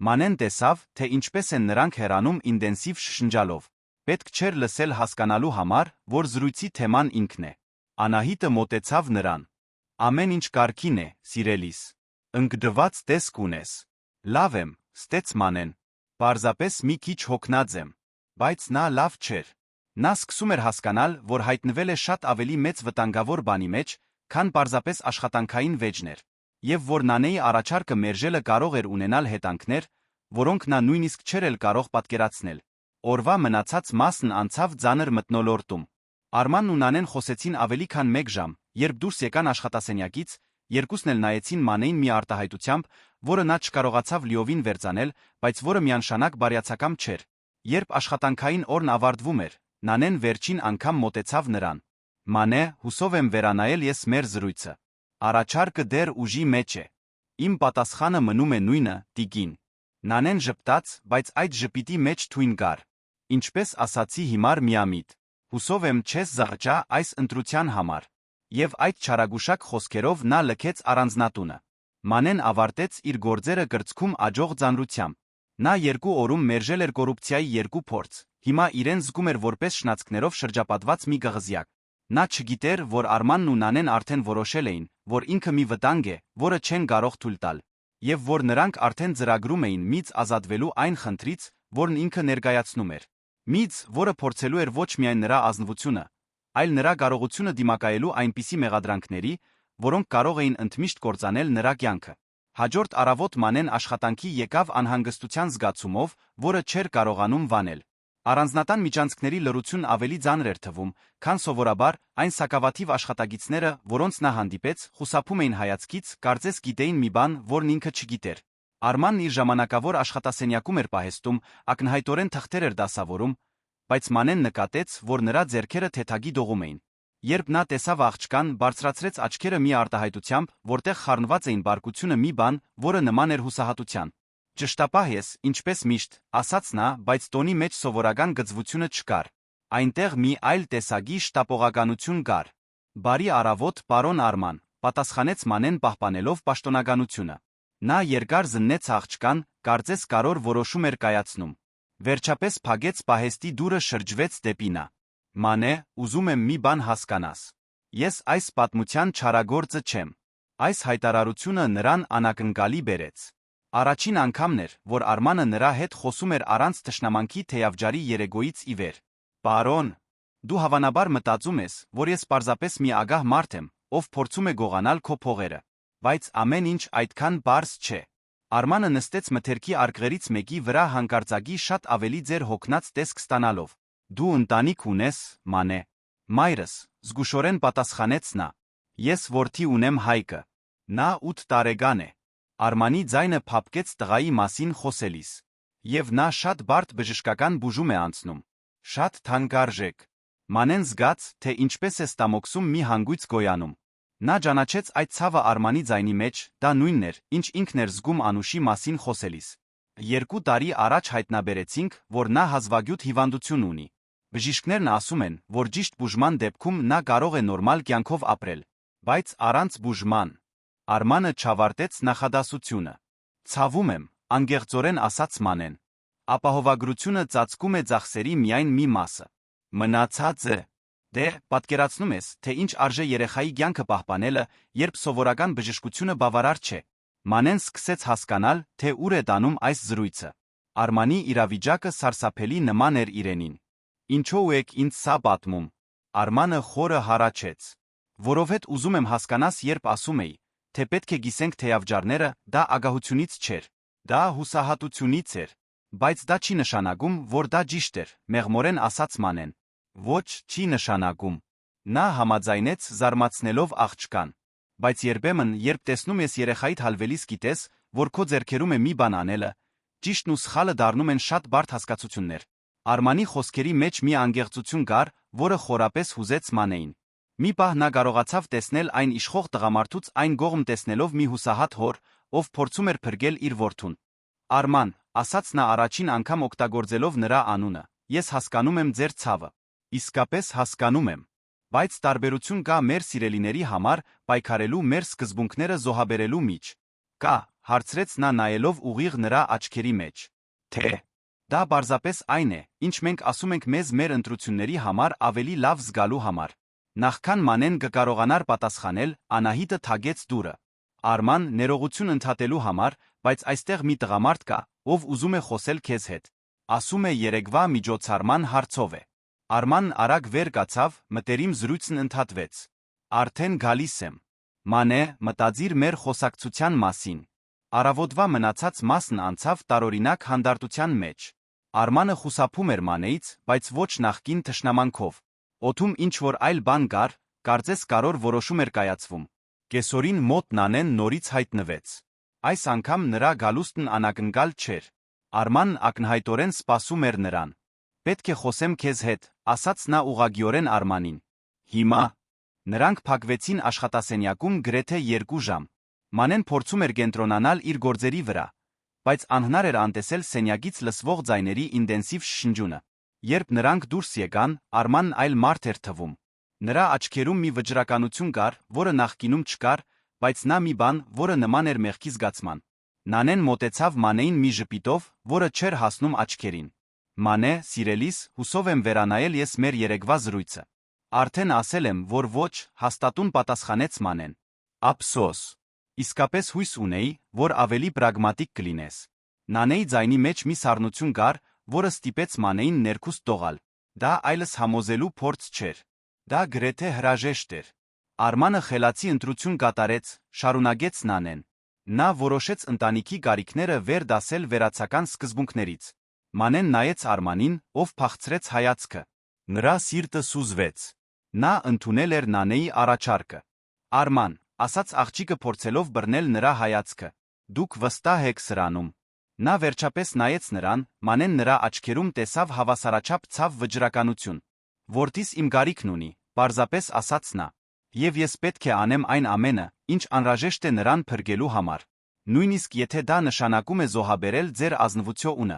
Մանեն տեսավ, թե ինչպես են նրանք հեռանում ինտենսիվ շշնջալով։ Պետք չէր լսել հասկանալու համար, որ զրույցի թեման ինքն է։ Անահիտը մոտեցավ նրան։ Ամեն ինչ կարգին է, սիրելիս։ Ընկճված տեսք ունես։ Լավ եմ, ստեց Մանեն։ Պարզապես մի քիչ հոգնած եմ։ Բայց նա լավ չէր։ Նա սկսում էր հասկանալ, որ հայտնվել է շատ ավելի մեծ վտանգավոր բանի մեջ, քան պարզապես աշխատանքային վեճներ, եւ որ Նանեի առաջարկը մերժելը կարող էր ունենալ հետանքներ, որոնք նա նույնիսկ չէր էլ կարող պատկերացնել։ Օրվա մնացած մասն անցավ ծանր մթնոլորտում։ Արմանն ու Նանեն խոսեցին ավելի քան 1 ժամ, երբ դուրս եկան աշխատասենյակից, երկուսն էլ նայեցին Մանեին մի արտահայտությամբ, որը նա չկարողացավ լիովին վերծանել, բայց որը միանշանակ բարյացակամ չէր։ Երբ աշխատանքային օրն ավարտվում էր, Նանեն վերջին անգամ մոտեցավ նրան։ Մանե, հուսով եմ վերանայել ես մեր զրույցը։ Առաջարկը դեռ ուժի մեջ է։ Իմ պատասխանը մնում է նույնը, տիկին։ Նանեն ժպտաց, բայց այդ ժպիտի մեջ թույն կար։ Ինչպես ասացի հիմար միամիտ։ Հուսով եմ չես զղջա այս ընտրության համար։ Եվ այդ չարագուշակ խոսքերով նա լքեց առանձնատունը։ Մանեն ավարտեց իր գործերը կրծքում աջող ծանրությամբ։ Նա 2 օրում մերժել էր կոռուպցիայի 2 փորձ, հիմա իրեն զգում էր որպես շնացքներով շրջապատված մի գղզյակ։ Նա չգիտեր, որ Արմանն ու Նանեն արդեն որոշել էին, որ ինքը մի վտանգ է, որը չեն կարող թույլ տալ, եւ որ նրանք արդեն ծրագրում էին միծ ազատվելու այն խնդրից, որն ինքը ներկայացնում էր։ Միծ, որը փորձելու էր ոչ միայն նրա ազնվությունը, այլ նրա կարողությունը դիմակայելու այնպիսի մեղադրանքների, որոնք կարող էին ընդմիշտ կործանել նրա կյանքը։ Հաջորդ առավոտ Մանեն աշխատանքի եկավ անհանգստության զգացումով, որը չէր կարողանում վանել։ Առանձնատան միջանցքների լռությունն ավելի ծանր էր թվում, քան սովորաբար, այն սակավաթիվ աշխատագիծները, որոնց նա հանդիպեց, խուսափում էին հայացքից, կարծես գիտեին մի բան, որն ինքը չգիտեր։ Արմանն իր ժամանակավոր աշխատասենյակում էր պահեստում, ակնհայտորեն թղթեր էր դասավորում, բայց Մանեն նկատեց, որ նրա ձեռքերը թեթագի դողում էին։ Երբ նա տեսավ աղջկան, բարձրացրեց աչքերը մի արտահայտությամբ, որտեղ խառնված էին բարկությունը մի բան, որը նման էր հուսահատության։ Ճշտապահ ես, ինչպես միշտ, ասաց նա, բայց տոնի մեջ սովորական գծվությունը չկար։ Այնտեղ մի այլ տեսակի շտապողականություն կար։ Բարի առավոտ, պարոն Արման, պատասխանեց Մանեն պահպանելով պաշտոնականությունը։ Նա երկար զննեց աղջկան, կարծես կարոր որոշում էր կայացնում։ Վերջապես փակեց պահեստի դուռը, շրջվեց դեպի նա։ Մանե, ուզում եմ մի բան հասկանաս։ Ես այս պատմության չարագործը չեմ։ Այս հայտարարությունը նրան անակնկալի բերեց։ Առաջին անգամն էր, որ Արմանը նրա հետ խոսում էր առանց թշնամանքի թեյավճարի երեկոյից ի վեր։ Պարոն, դու հավանաբար մտածում ես, որ ես պարզապես մի ագահ մարդ եմ, ով փորձում է գողանալ քո փողերը։ Բայց ամեն ինչ այդքան պարզ չէ։ Արմանը նստեց մթերքի արկղերից մեկի վրա հանկարծակի շատ ավելի ձեր հոգնած տեսք ստանալով։ Դու ընտանիք ունես, Մանե։ Մայրս, զգուշորեն պատասխանեց նա։ Ես որդի ունեմ, Հայկը։ Նա 8 տարեկան է։ Արմանի ձայնը փափկեց տղայի մասին խոսելիս։ Եվ նա շատ բարդ բժշկական բուժում է անցնում։ Շատ թանկարժեք։ Մանեն զգաց, թե ինչպես է ստամոքսում մի հանգույց գոյանում։ Նա ճանաչեց այդ ցավը Արմանի ձայնի մեջ, դա նույնն էր, ինչ ինքն էր զգում Անուշի մասին խոսելիս։ 2 տարի առաջ հայտնաբերեցինք, որ նա հազվագյուտ հիվանդություն ունի։ Բժիշկներն ասում են, որ ճիշտ բուժման դեպքում նա կարող է նորմալ կյանքով ապրել, բայց առանց բուժման։ Արմանը չավարտեց նախադասությունը։ Ցավում եմ, անգեղծորեն ասաց Մանեն։ Ապահովագրությունը ծածկում է ծախսերի միայն մի մասը։ Մնացածը։ Դե, պատկերացնում ես, թե ինչ արժե երեխայի կյանքը պահպանելը, երբ սովորական բժշկությունը բավարար չէ։ Մանեն սկսեց հասկանալ, թե ուր է տանում այս զրույցը։ Արմանի իրավիճակը սարսափելի նման էր իրենին։ Ինչո՞ւ եք ինձ սա պատմում։ Արմանը խորը հառաչեց։ Որովհետ ուզում եմ հասկանաս, երբ ասում էի, թե պետք է գիսենք թեյավճարները, դա ագահությունից չէր, դա հուսահատությունից էր։ Բայց դա չի նշանակում, որ դա ճիշտ էր, մեղմորեն ասաց Մանեն։ Ոչ, չի նշանակում։ Նա համաձայնեց, զարմացնելով աղջկան։ Բայց երբեմն, երբ տեսնում ես երեխայիդ հալվելիս, գիտես, որ քո ձեռքերում է մի բան անելը, ճիշտն ու սխալը դառնում են շատ բարդ հասկացություններ։ Արմանի խոսքերի մեջ մի անգեղծություն կար, որը խորապես հուզեց Մանեին։ Մի պահ նա կարողացավ տեսնել այն իշխող տղամարդուց այն կողմ տեսնելով մի հուսահատ հոր, ով փորձում էր փրկել իր որդուն։ Արման, ասաց նա առաջին անգամ օգտագործելով նրա անունը, ես հասկանում եմ ձեր ցավը։ Իսկապես հասկանում եմ։ Բայց տարբերություն կա մեր սիրելիների համար պայքարելու մեր սկզբունքները զոհաբերելու միջ։ Կա, հարցրեց նա նայելով ուղիղ նրա աչքերի մեջ։ Թե։ Դա պարզապես այն է, ինչ մենք ասում ենք մեզ մեր ընտրությունների համար ավելի լավ զգալու համար։ Նախքան Մանեն կկարողանար պատասխանել, Անահիտը թագեց դուռը։ Արման, ներողություն ընդհատելու համար, բայց այստեղ մի տղամարդ կա, ով ուզում է խոսել քեզ հետ։ Ասում է երեկվա միջոցառման հարցով է։ Արմանն արագ վեր կացավ, մտերիմ զրույցն ընդհատվեց։ Արդեն գալիս եմ։ Մանե, մտածիր մեր խոսակցության մասին։ Առավոտվա մնացած մասն անցավ տարօրինակ հանդարտության մեջ։ Արմանը խուսափում էր Մանեից, բայց ոչ նախկին թշնամանքով։ Օդում ինչ-որ այլ բան կար, կարծես կարոր որոշում էր կայացվում։ Կեսօրին մոտ Նանեն նորից հայտնվեց։ Այս անգամ նրա գալուստն անակնկալ չէր։ Արմանն ակնհայտորեն սպասում էր նրան։ Պետք է խոսեմ քեզ հետ, ասաց նա ուղղակիորեն Արմանին։ Հիմա։ Նրանք փակվեցին աշխատասենյակում գրեթե 2 ժամ։ Մանեն փորձում էր կենտրոնանալ իր գործերի վրա, բայց անհնար էր անտեսել սենյակից լսվող ձայների ինտենսիվ շշնջյունը։ Երբ նրանք դուրս եկան, Արմանն այլ մարդ էր թվում։ Նրա աչքերում մի վճռականություն կար, որը նախկինում չկար, բայց նա մի բան, որը նման էր մեղքի զգացման։ Նանեն մոտեցավ Մանեին մի ժպիտով, որը չէր հասնում աչքերին։ Մանե, սիրելիս, հուսով եմ վերանայել ես մեր երեկվա զրույցը։ Արդեն ասել եմ, որ ոչ, հաստատուն պատասխանեց Մանեն։ Ափսոս։ Իսկապես հույս ունեի, որ ավելի պրագմատիկ կլինես։ Նանեի ձայնի մեջ մի սառնություն կար, որը ստիպեց Մանեին ներքուստ դողալ։ Դա այլս համոզելու փորձ չէր։ Դա գրեթե հրաժեշտ էր։ Արմանը խելացի ընտրություն կատարեց, շարունակեց Նանեն։ Նա որոշեց ընտանիքի կարիքները վեր դասել վերացական սկզբունքներից։ Մանեն նայեց Արմանին, ով փախցրեց հայացքը։ Նրա սիրտը սուզվեց։ Նա ընդունել էր Նանեի առաջարկը։ Արման, ասաց աղջիկը փորձելով բռնել նրա հայացքը։ Դուք վստահ եք սրանում։ Նա վերջապես նայեց նրան, Մանեն նրա աչքերում տեսավ հավասարաչափ ցավ վճռականություն։ Որդիս իմ գարիքն ունի, պարզապես ասաց նա։ Եվ ես պետք է անեմ այն ամենը, ինչ անհրաժեշտ է նրան փրկելու համար։ Նույնիսկ եթե դա նշանակում է զոհաբերել ձեր ազնվությունը։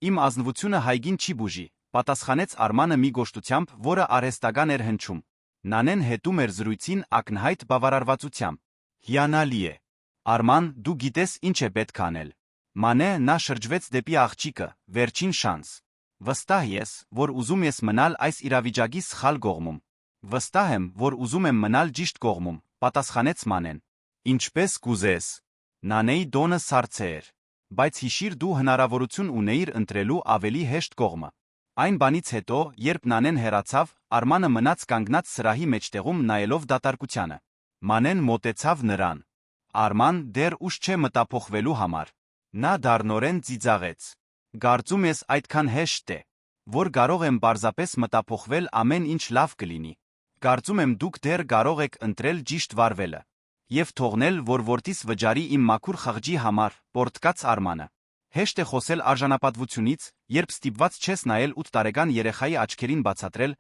Իմ ազնվությունը հայգին չի բուժի, պատասխանեց Արմանը մի գոշտությամբ, որը արհեստական էր հնչում։ Նանեն հետում էր զրույցին ակնհայտ բավարարվածությամբ։ Հիանալի է։ Արման, դու գիտես ինչ է պետք անել։ Մանե, նա շրջվեց դեպի աղջիկը, վերջին շանս։ Վստահ ես, որ ուզում ես մնալ այս իրավիճակի սխալ կողմում։ Վստահ եմ, որ ուզում եմ մնալ ճիշտ կողմում, պատասխանեց Մանեն։ Ինչպես կուզես։ Նանեի դոնը սառցե էր։ Բայց հիշիր դու հնարավորություն ունեիր ընտրելու ավելի հեշտ կողմը։ Այն բանից հետո, երբ Նանեն հեռացավ, Արմանը մնաց կանգնած սրահի մեջտեղում նայելով դատարկությանը։ Մանեն մոտեցավ նրան։ Արման, դեռ ուշ չէ մտափոխվելու համար։ Նա դառնորեն ծիծաղեց։ Կարծում ես այդքան հեշտ է, որ կարող եմ պարզապես մտափոխվել ամեն ինչ լավ կլինի։ Կարծում եմ դուք դեռ կարող եք ընտրել ճիշտ վարվելը։ Եվ թողնել, որ որդիս վճարի իմ մաքուր խղճի համար, պորտկաց Արմանը։ Հեշտ է խոսել արժանապատվությունից, երբ ստիպված չես նայել 8 տարեկան երեխայի աչքերին բացատրել,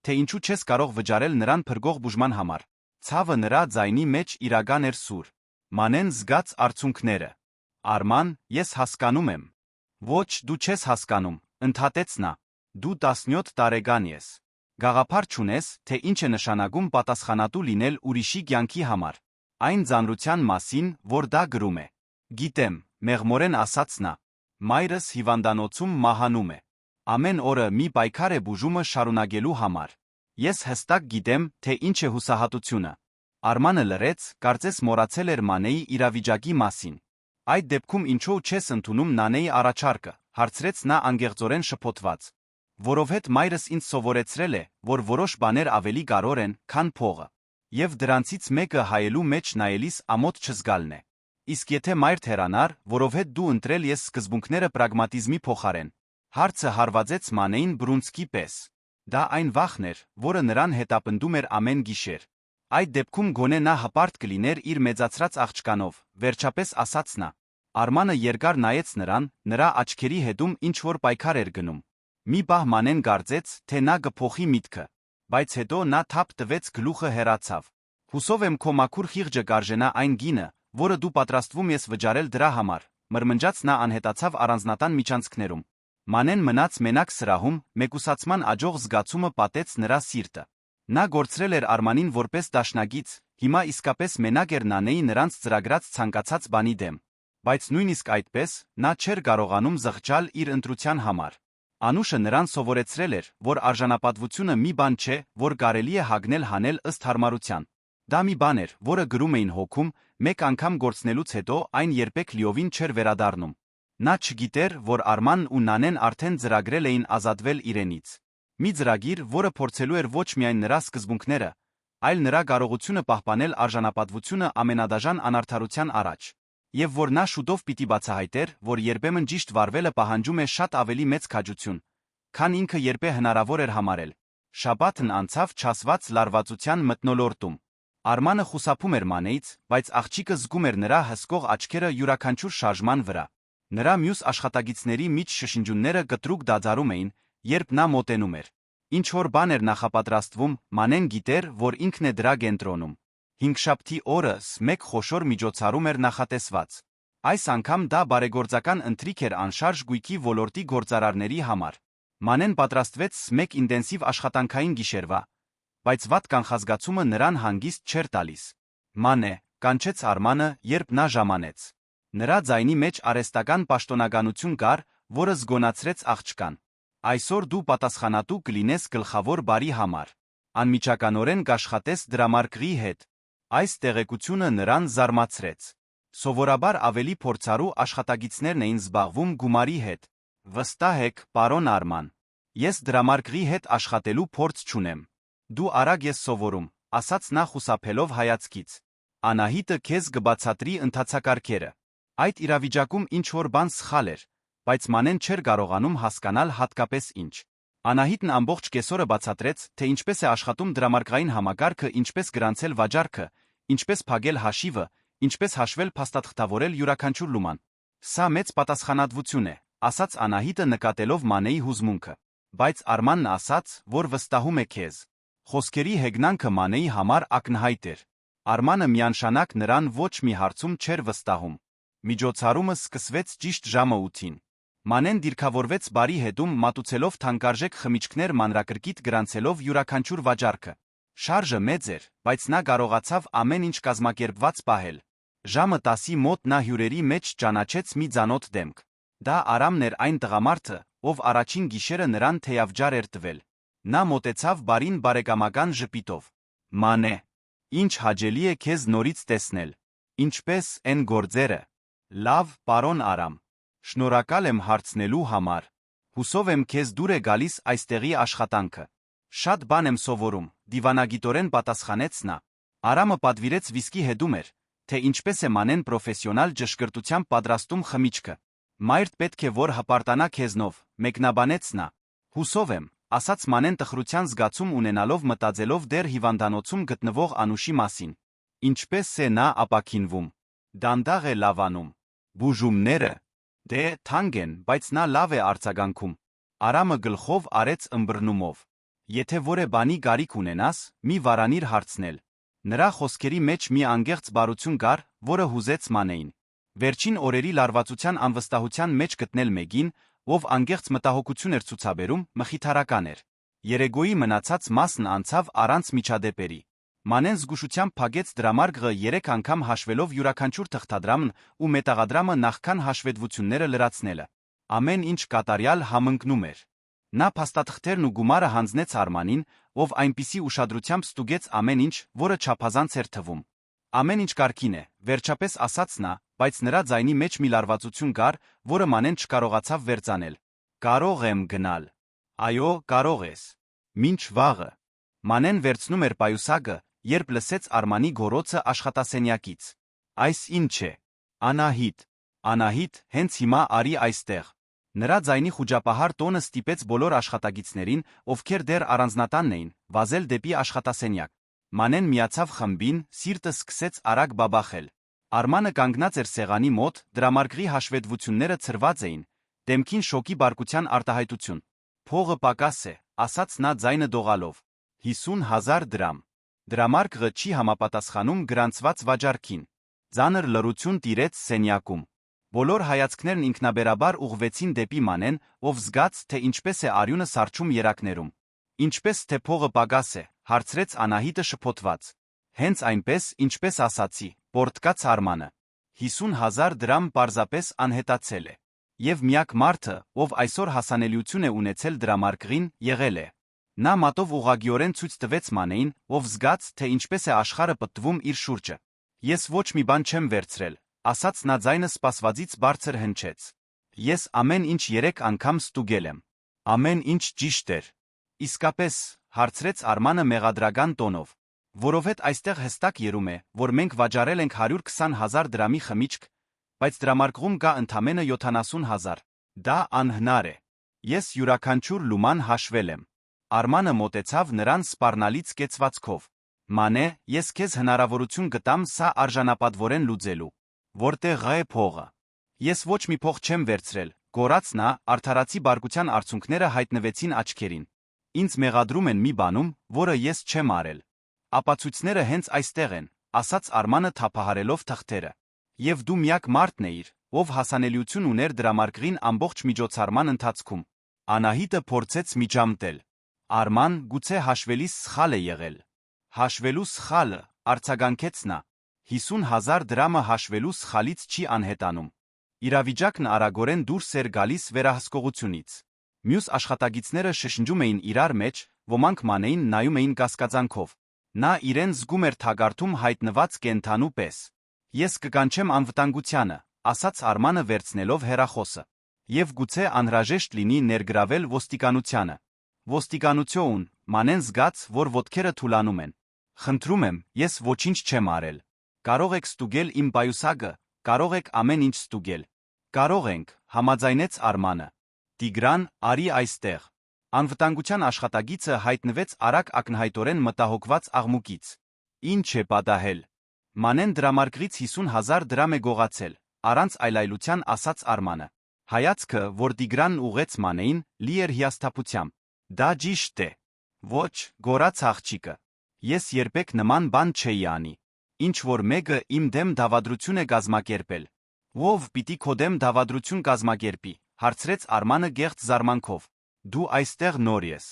թե ինչու չես կարող վճարել նրան փրկող բուժման համար։ Ցավը նրա ձայնի մեջ իրական էր սուր։ Մանեն զգաց արցունքները։ Արման, ես հասկանում եմ։ Ոչ, դու չես հասկանում, ընդհատեց նա։ Դու 17 տարեկան ես։ Գաղափար չունես, թե ինչ է նշանակում պատասխանատու լինել ուրիշի կյանքի համար։ Այն ծանրության մասին, որ դա գրում է։ Գիտեմ, մեղմորեն ասաց նա։ Մայրս հիվանդանոցում մահանում է։ Ամեն օրը մի պայքար է բուժումը շարունակելու համար։ Ես հստակ գիտեմ, թե ինչ է հուսահատությունը։ Արմանը լռեց, կարծես մոռացել էր Մանեի իրավիճակի մասին։ Այդ դեպքում ինչու չես ընդունում Նանեի առաջարկը, հարցրեց նա անգեղծորեն շփոթված։ Որովհետև մայրս ինձ սովորեցրել է, որ որոշ բաներ ավելի կարևոր են, քան փողը։ Եվ դրանցից մեկը հայելու մեջ նայելիս ամոթ չզգալն է։ Իսկ եթե մայր հեռանար, որովհետև դու ընտրել ես սկզբունքները պրագմատիզմի փոխարեն։ Հարցը հարվածեց Մանեին բռունցքի պես։ Դա այն վախն էր, որը նրան հետապնդում էր ամեն գիշեր։ Այդ դեպքում գոնե նա հպարտ կլիներ իր մեծացրած աղջկանով, վերջապես ասաց նա։ Արմանը երկար նայեց նրան, նրա աչքերի հետում ինչ-որ պայքար էր գնում։ Մի պահ Մանեն կարծեց, թե նա կփոխի միտքը, բայց հետո նա թափ տվեց գլուխը հեռացավ։ Հուսով եմ քո մաքուր խիղճը կարժենա այն գինը, որը դու պատրաստվում ես վճարել դրա համար, մրմնջաց նա անհետացավ առանձնատան միջանցքներում։ Մանեն մնաց մենակ սրահում, մեկուսացման աջող զգացումը պատեց նրա սիրտը։ Նա գործրել էր Արմանին որպես դաշնակից, հիմա իսկապես մենակ էր Նանեի նրանց ծրագրած ցանկացած բանի դեմ։ Բայց նույնիսկ այդպես, նա չէր կարողանում զղջալ իր ընտրության համար։ Անուշը նրան սովորեցրել էր, որ արժանապատվությունը մի բան չէ, որ կարելի է հագնել հանել ըստ հարմարության։ Դա մի բան էր, որը գրում էին հոգում, մեկ անգամ գործնելուց հետո այն երբեք լիովին չէր վերադառնում։ Նա չգիտեր, որ Արմանն ու Նանեն արդեն ծրագրել էին ազատվել իրենից։ Մի ծրագիր, որը փորձելու էր ոչ միայն նրա սկզբունքները, այլ նրա կարողությունը պահպանել արժանապատվությունը ամենադաժան անարդարության առաջ։ Եվ որ նա շուտով պիտի բացահայտեր, որ երբեմն ճիշտ վարվելը պահանջում է շատ ավելի մեծ քաջություն, քան ինքը երբե հնարավոր էր համարել։ Շաբաթն անցավ չասված լարվածության մթնոլորտում։ Արմանը խուսափում էր Մանեից, բայց աղջիկը զգում էր նրա հսկող աչքերը յուրաքանչյուր շարժման վրա։ Նրա մյուս աշխատագիտների միջ շշնջյունները կտրուկ դադարում էին, երբ նա մոտենում էր։ Ինչ որ բան էր նախապատրաստվում, Մանեն գիտեր, որ ինքն է դրա կենտրոնում։ Հինգշաբթի օրը մեկ խոշոր միջոցառում էր նախատեսված։ Այս անգամ դա բարեգործական ընթրիք էր անշարժ գույքի ոլորտի գործարարների համար։ Մանեն պատրաստվեց մեկ ինտենսիվ աշխատանքային գիշերվա, բայց վատ կանխազգացումը նրան հանգիստ չէր տալիս։ Մանե, կանչեց Արմանը, երբ նա ժամանեց։ Նրա ձայնի մեջ արհեստական պաշտոնականություն կար, որը զգոնացրեց աղջկան։ Այսօր դու պատասխանատու կլինես գլխավոր բարի համար։ Անմիջականորեն կաշխատես դրամարկղի հետ։ Այս տեղեկությունը նրան զարմացրեց։ Սովորաբար ավելի փորձառու աշխատագիցներն էին զբաղվում գումարի հետ։ Վստահ եք, պարոն Արման։ Ես դրամարկղի հետ աշխատելու փորձ չունեմ։ Դու արագ ես սովորում, ասաց նա խուսափելով հայացքից։ Անահիտը քեզ կբացատրի ընթացակարգերը։ Այդ իրավիճակում ինչ որ բան սխալ էր, բայց Մանեն չէր կարողանում հասկանալ հատկապես ինչ։ Անահիտն ամբողջ կեսօրը բացատրեց, թե ինչպես է աշխատում դրամարկղային համակարգը, ինչպես գրանցել վաճառքը, ինչպես փակել հաշիվը, ինչպես հաշվել փաստաթղթավորել յուրաքանչյուր լուման։ Սա մեծ պատասխանատվություն է, ասաց Անահիտը նկատելով Մանեի հուզմունքը։ Բայց Արմանն ասաց, որ վստահում է քեզ։ Խոսքերի հեգնանքը Մանեի համար ակնհայտ էր։ Արմանը միանշանակ նրան ոչ մի հարցում չէր վստահում։ Միջոցառումը սկսվեց ճիշտ ժամը 8-ին։ Մանեն դիրքավորվեց բարի հետում, մատուցելով թանկարժեք խմիչքներ, մանրակրկիտ գրանցելով յուրաքանչյուր վաճառքը։ Շարժը մեծ էր, բայց նա կարողացավ ամեն ինչ կազմակերպված պահել։ Ժամը 10-ի մոտ նա հյուրերի մեջ ճանաչեց մի ծանոթ դեմք։ Դա Արամն էր, այն տղամարդը, ով առաջին գիշերը նրան թեյավճար էր տվել։ Նա մոտեցավ բարին բարեկամական ժպիտով։ Մանե, ինչ հաճելի է քեզ նորից տեսնել։ Ինչպես են գործերը։ Լավ, պարոն Արամ։ Շնորհակալ եմ հարցնելու համար։ Հուսով եմ քեզ դուր է գալիս այստեղի աշխատանքը։ Շատ բան եմ սովորում, դիվանագիտորեն պատասխանեց նա։ Արամը պատվիրեց վիսկի հետում էր, թե ինչպես է Մանեն պրոֆեսիոնալ ճշգրտությամբ պատրաստում խմիչքը։ Մայրդ պետք է որ հպարտանա քեզնով, մեկնաբանեց նա։ Հուսով եմ, ասաց Մանեն տխրության զգացում ունենալով, մտածելով դեռ հիվանդանոցում գտնվող Անուշի մասին։ Ինչպես է նա ապաքինվում։ Դանդաղ է լավանում։ Բուժումները։ Դե, թանկ են, բայց նա լավ է արձագանքում։ Արամը գլխով արեց ըմբռնումով։ Եթե որե բանի կարիք ունենաս, մի վարանիր հարցնել։ Նրա խոսքերի մեջ մի անգեղծ բարություն կար, որը հուզեց Մանեին։ Վերջին օրերի լարվածության անվստահության մեջ գտնել մեկին, ով անգեղծ մտահոգություն էր ցուցաբերում, մխիթարական էր։ Երեկոյի մնացած մասն անցավ առանց միջադեպերի։ Մանեն զգուշությամբ փակեց դրամարկղը 3 անգամ հաշվելով յուրաքանչյուր թղթադրամն ու մետաղադրամը նախքան հաշվետվությունները լրացնելը։ Ամեն ինչ կատարյալ համընկնում էր։ Նա փաստաթղթերն ու գումարը հանձնեց Արմանին, ով այնպիսի ուշադրությամբ ստուգեց ամեն ինչ, որը չափազանց էր թվում։ Ամեն ինչ կարգին է, վերջապես ասաց նա, բայց նրա ձայնի մեջ մի լարվածություն կար, որը Մանեն չկարողացավ վերծանել։ Կարող եմ գնալ։ Այո, կարող ես։ Մինչ վաղը։ Մանեն վերցնում էր պայուսակը, երբ լսեց Արմանի գոռոցը աշխատասենյակից։ Այս ինչ է։ Անահիտ։ Անահիտ, հենց հիմա արի այստեղ։ Նրա ձայնի խուճապահար տոնը ստիպեց բոլոր աշխատագիցներին, ովքեր դեռ առանձնատանն էին, վազել դեպի աշխատասենյակ։ Մանեն միացավ խմբին, սիրտը սկսեց արագ բաբախել։ Արմանը կանգնած էր սեղանի մոտ, դրամարկղի հաշվետվությունները ցրված էին, դեմքին շոկի բարկության արտահայտություն։ Փողը պակաս է, ասաց նա ձայնը դողալով։ 50,000 դրամ։ Դրամարկղը չի համապատասխանում գրանցված վաճառքին։ Ծանր լռություն տիրեց սենյակում։ Բոլոր հայացքներն ինքնաբերաբար ուղղվեցին դեպի Մանեն, ով զգաց, թե ինչպես է արյունը սառչում երակներում։ Ինչպես թե փողը պակաս է, հարցրեց Անահիտը շփոթված։ Հենց այնպես, ինչպես ասացի, պորտկաց Արմանը։ 50,000 դրամ պարզապես անհետացել է։ Եվ միակ մարդը, ով այսօր հասանելիություն է ունեցել դրամարկղին, եղել է Նա մատով ուղղակիորեն ցույց տվեց Մանեին, ով զգաց, թե ինչպես է աշխարհը պտտվում իր շուրջը։ Ես ոչ մի բան չեմ վերցրել, ասաց նա ձայնը սպասվածից բարձր հնչեց։ Ես ամեն ինչ 3 անգամ ստուգել եմ։ Ամեն ինչ ճիշտ էր։ Իսկապես, հարցրեց Արմանը մեղադրական տոնով։ Որովհետև այստեղ հստակ երում է, որ մենք վաճառել ենք 120,000 դրամի խմիչք, բայց դրամարկղում կա ընդամենը 70,000։ Դա անհնար է։ Ես յուրաքանչյուր լուման հաշվել եմ։ Արմանը մոտեցավ նրան սպառնալից կեցվածքով։ Մանե, ես քեզ հնարավորություն գտամ սա արժանապատվորեն լուծելու։ Որտեղ է փողը։ Ես ոչ մի փող չեմ վերցրել, գոռաց նա, արդարացի բարկության արդյունքները հայտնվեցին աչքերին։ Ինձ մեղադրում են մի բանում, որը ես չեմ արել։ Ապացույցները հենց այստեղ են, ասաց Արմանը թափահարելով թղթերը։ Եվ դու միակ մարդն էիր, ով հասանելիություն ուներ դրամարկղին ամբողջ միջոցառման ընթացքում։ Անահիտը փորձեց միջամտել։ Արման, գուցե հաշվելիս սխալ է եղել։ Հաշվելու սխալը, արձագանքեց նա։ 50,000 դրամը հաշվելու սխալից չի անհետանում։ Իրավիճակն արագորեն դուրս էր գալիս վերահսկողությունից։ Մյուս աշխատագիցները շշնջում էին իրար մեջ, ոմանք Մանեին նայում էին կասկածանքով։ Նա իրեն զգում էր թագարթում հայտնված կենդանու պես։ Ես կկանչեմ անվտանգությանը, ասաց Արմանը վերցնելով հեռախոսը։ Եվ գուցե անհրաժեշտ լինի ներգրավել ոստիկանությանը։ Ոստիկանություն, Մանեն զգաց, որ ոտքերը թուլանում են։ Խնդրում եմ, ես ոչինչ չեմ արել։ Կարող եք ստուգել իմ պայուսակը, կարող եք ամեն ինչ ստուգել։ Կարող ենք, համաձայնեց Արմանը։ Տիգրան, արի այստեղ։ Անվտանգության աշխատագիծը հայտնվեց արագ ակնհայտորեն մտահոգված աղմուկից։ Ինչ է պատահել։ Մանեն դրամարկղից 50,000 դրամ է գողացել, առանց այլայլության ասաց Արմանը։ Հայացքը, որ Տիգրանն ուղեց Մանեին, լի էր հիասթափությամբ։ Դա ճիշտ է։ Ոչ, գոռաց աղջիկը։ Ես երբեք նման բան չէի անի։ Ինչ որ մեկը իմ դեմ դավադրություն է կազմակերպել։ Ո՞վ պիտի քո դեմ դավադրություն կազմակերպի, հարցրեց Արմանը գեղձ զարմանքով։ Դու այստեղ նոր ես։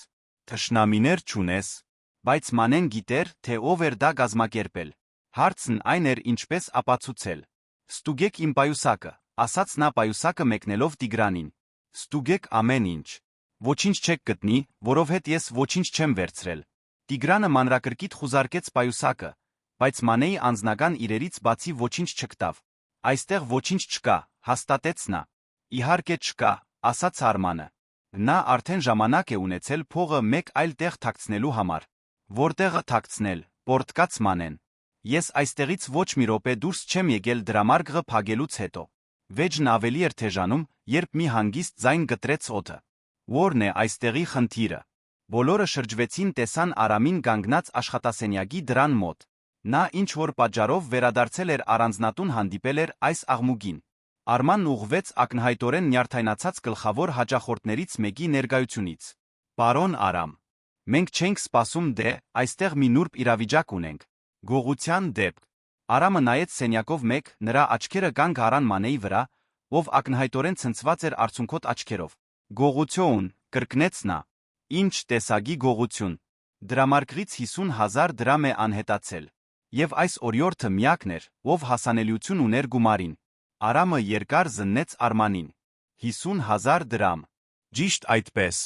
Թշնամիներ չունես։ Բայց Մանեն գիտեր, թե ով էր դա կազմակերպել։ Հարցն այն էր ինչպես ապացուցել։ Ստուգեք իմ պայուսակը, ասաց նա պայուսակը մեկնելով Տիգրանին։ Ստուգեք ամեն ինչ։ Ոչինչ չեք գտնի, որովհետև ես ոչինչ չեմ վերցրել։ Տիգրանը մանրակրկիտ խուզարկեց պայուսակը, բայց Մանեի անձնական իրերից բացի ոչինչ չգտավ։ Այստեղ ոչինչ չկա, հաստատեց նա։ Իհարկե չկա, ասաց Արմանը։ Նա արդեն ժամանակ է ունեցել փողը մեկ այլ տեղ թաքցնելու համար։ Որտեղը թաքցնել, պոռթկաց Մանեն։ Ես այստեղից ոչ մի րոպե դուրս չեմ եկել դրամարկղը փակելուց հետո։ Վեճն ավելի էր թեժանում, երբ մի հանգիստ ձայն գտրեց օդը։ Որն է այստեղի խնդիրը։ Բոլորը շրջվեցին տեսան Արամին կանգնած աշխատասենյակի դռան մոտ։ Նա ինչ որ պատճառով վերադարձել էր առանձնատուն հանդիպել էր այս աղմուկին։ Արմանն ուղղվեց ակնհայտորեն նյարդայնացած գլխավոր հաճախորդներից մեկի ներկայությունից։ Պարոն Արամ, մենք չենք սպասում դե, այստեղ մի նուրբ իրավիճակ ունենք։ Գողության դեպք։ Արամը նայեց սենյակով մեկ, նրա աչքերը կանգ առան Մանեի վրա, ով ակնհայտորեն ցնցված էր արցունքոտ աչքերով։ Գողություն, կրկնեց նա։ Ինչ տեսակի գողություն։ Դրամարկղից 50,000 դրամ է անհետացել։ Եվ այս օրիորդը միակն էր, ով հասանելիություն ուներ գումարին։ Արամը երկար զննեց Արմանին։ 50,000 դրամ։ Ճիշտ այդպես։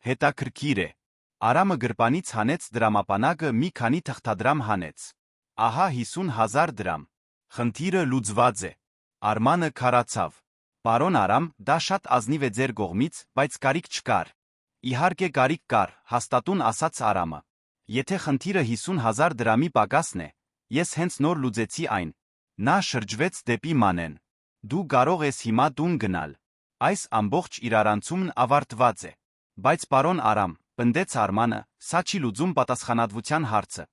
Հետաքրքիր է։ Արամը գրպանից հանեց դրամապանակը մի քանի թղթադրամ հանեց։ Ահա 50,000 դրամ։ Խնդիրը լուծված է։ Արմանը քարացավ։ Պարոն Արամ, դա շատ ազնիվ է ձեր կողմից, բայց կարիք չկար։ Իհարկե կարիք կար, հաստատուն ասաց Արամը։ Եթե խնդիրը 50,000 դրամի պակասն է, ես հենց նոր լուծեցի այն։ Նա շրջվեց դեպի Մանեն։ Դու կարող ես հիմա տուն գնալ։ Այս ամբողջ իրարանցումն ավարտված է։ Բայց պարոն Արամ, պնդեց Արմանը, սա չի լուծում պատասխանատվության հարցը։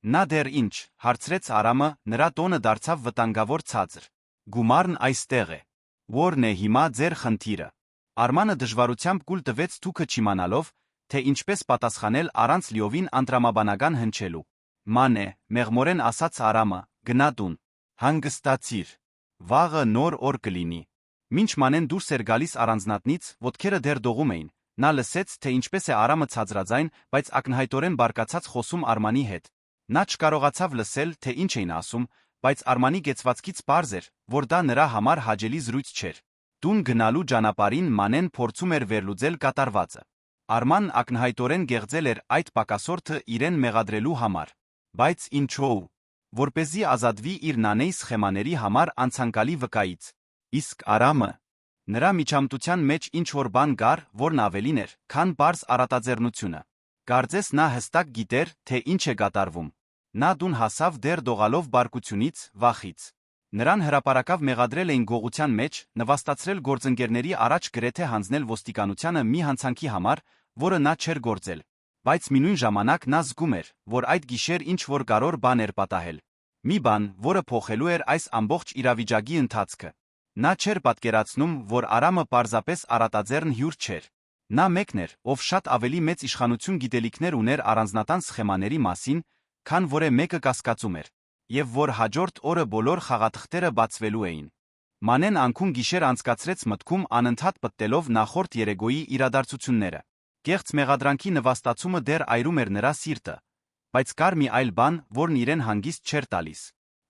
Նա դեռ ինչ, հարցրեց Արամը, նրա տոնը դարձավ վտանգավոր ցածր։ Գումարն այստեղ է։ Որն է հիմա ձեր խնդիրը։ Արմանը դժվարությամբ կուլ տվեց թուքը չիմանալով, թե ինչպես պատասխանել առանց լիովին անտրամաբանական հնչելու։ Մանե, մեղմորեն ասաց Արամը, գնա տուն։ Հանգստացիր։ Վաղը նոր օր կլինի։ Մինչ Մանեն դուրս էր գալիս առանձնատնից, ոտքերը դեռ դողում էին, նա լսեց, թե ինչպես է Արամը ցածրաձայն, բայց ակնհայտորեն բարկացած խոսում Արմանի հետ։ Նա չկարողացավ լսել, թե ինչ էին ասում, բայց Արմանի կեցվածքից պարզ էր, որ դա նրա համար հաճելի զրույց չէր։ Տուն գնալու ճանապարհին Մանեն փորձում էր վերլուծել կատարվածը։ Արմանն ակնհայտորեն գեղձել էր այդ պակասորթը իրեն մեղադրելու համար։ Բայց ինչու՞։ Որպեսզի ազատվի իր նանեի սխեմաների համար անցանկալի վկայից։ Իսկ Արամը։ Նրա միջամտության մեջ ինչ-որ բան կար, որն ավելին էր, քան պարզ առատաձեռնությունը։ Կարծես նա հստակ գիտեր, թե ինչ է կատարվում։ Նա տուն հասավ դեռ դողալով բարկությունից, վախից։ Նրան հրապարակավ մեղադրել էին գողության մեջ, նվաստացրել գործընկերների առաջ գրեթե հանձնել ոստիկանությանը մի հանցանքի համար, որը նա չէր գործել։ Բայց մինույն ժամանակ նա զգում էր, որ այդ գիշեր ինչ-որ կարևոր բան էր պատահել։ Մի բան, որը փոխելու էր այս ամբողջ իրավիճակի ընթացքը։ Նա չէր պատկերացնում, որ Արամը պարզապես առատաձեռն հյուր չէր։ Նա մեկն էր, ով շատ ավելի մեծ իշխանություն գիտելիքներ ուներ առանձնատան սխեմաների մասին, քան որը մեկը կասկածում էր, եւ որ հաջորդ օրը բոլոր խաղաթղթերը բացվելու էին։ Մանեն անքուն գիշեր անցկացրեց մտքում անընդհատ պտտելով նախորդ երեկոյի իրադարձությունները։ Կեղծ մեղադրանքի նվաստացումը դեռ այրում էր նրա սիրտը, բայց կար մի այլ բան, որն իրեն հանգիստ չէր տալիս։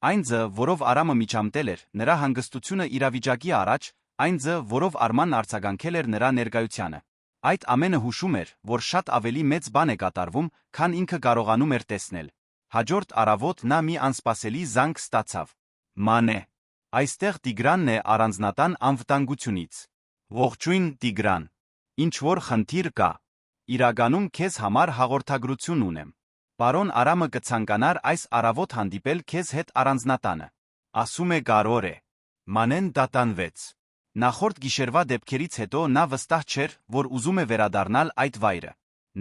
Այն ձը, որով Արամը միջամտել էր, նրա հանգստությունը իրավիճակի առաջ, այն ձը, որով Արմանն արձագանքել էր նրա ներկայությանը։ Այդ ամենը հուշում էր, որ շատ ավելի մեծ բան է կատարվում, քան ինքը կարողանում էր տեսնել։ Հաջորդ առավոտ նա մի անսպասելի զանգ ստացավ։ Մանե։ Այստեղ Տիգրանն է առանձնատան անվտանգությունից։ Ողջույն, Տիգրան։ Ինչ որ խնդիր կա։ Իրականում քեզ համար հաղորդագրություն ունեմ։ Պարոն Արամը կցանկանար այս առավոտ հանդիպել քեզ հետ առանձնատանը։ Ասում է կարոր է։ Մանեն տատանվեց։ Նախորդ գիշերվա դեպքերից հետո նա վստահ չէր, որ ուզում է վերադառնալ այդ վայրը։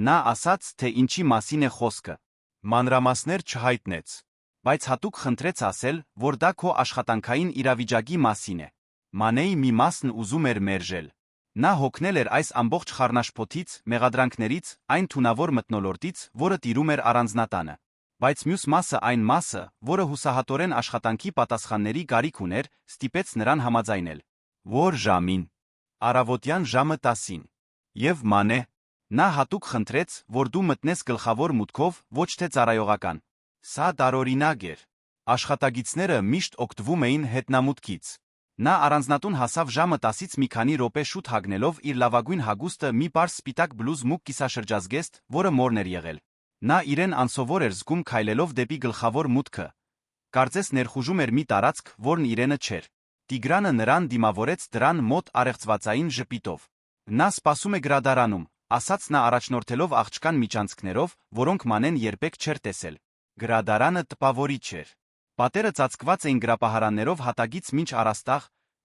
Նա ասաց, թե ինչի մասին է խոսքը։ Մանրամասներ չհայտնեց, բայց հատուկ խնդրեց ասել, որ դա քո աշխատանքային իրավիճակի մասին է։ Մանեի մի մասն ուզում էր մերժել։ Նա հոգնել էր այս ամբողջ խառնաշփոթից, մեղադրանքներից, այն թունավոր մթնոլորտից, որը տիրում էր առանձնատանը։ Բայց մյուս մասը, այն մասը, որը հուսահատորեն աշխատանքի պատասխանների կարիք ուներ, ստիպեց նրան համաձայնել։ Որ ժամին։ Առավոտյան ժամը 10-ին։ Եվ Մանե։ Նա հատուկ խնդրեց, որ դու մտնես գլխավոր մուտքով, ոչ թե ծառայողական։ Սա տարօրինակ էր։ Աշխատագիցները միշտ օգտվում էին հետնամուտքից։ Նա առանձնատուն հասավ ժամը 10-ից մի քանի րոպե շուտ հագնելով իր լավագույն հագուստը մի պարզ սպիտակ բլուզ մուգ կիսաշրջազգեստ, որը մորն էր եղել։ Նա իրեն անսովոր էր զգում քայլելով դեպի գլխավոր մուտքը։ Կարծես ներխուժում էր մի տարածք, որն իրենը չէր։ Տիգրանը նրան դիմավորեց դրան մոտ առեղծվածային ժպիտով։ Նա սպասում է գրադարանում, ասաց նա առաջնորդելով աղջկան միջանցքներով, որոնք Մանեն երբեք չէր տեսել։ Գրադարանը տպավորիչ էր։ Պատերը ծածկված էին գրապահարաններով հատագից մինչ առաստաղ,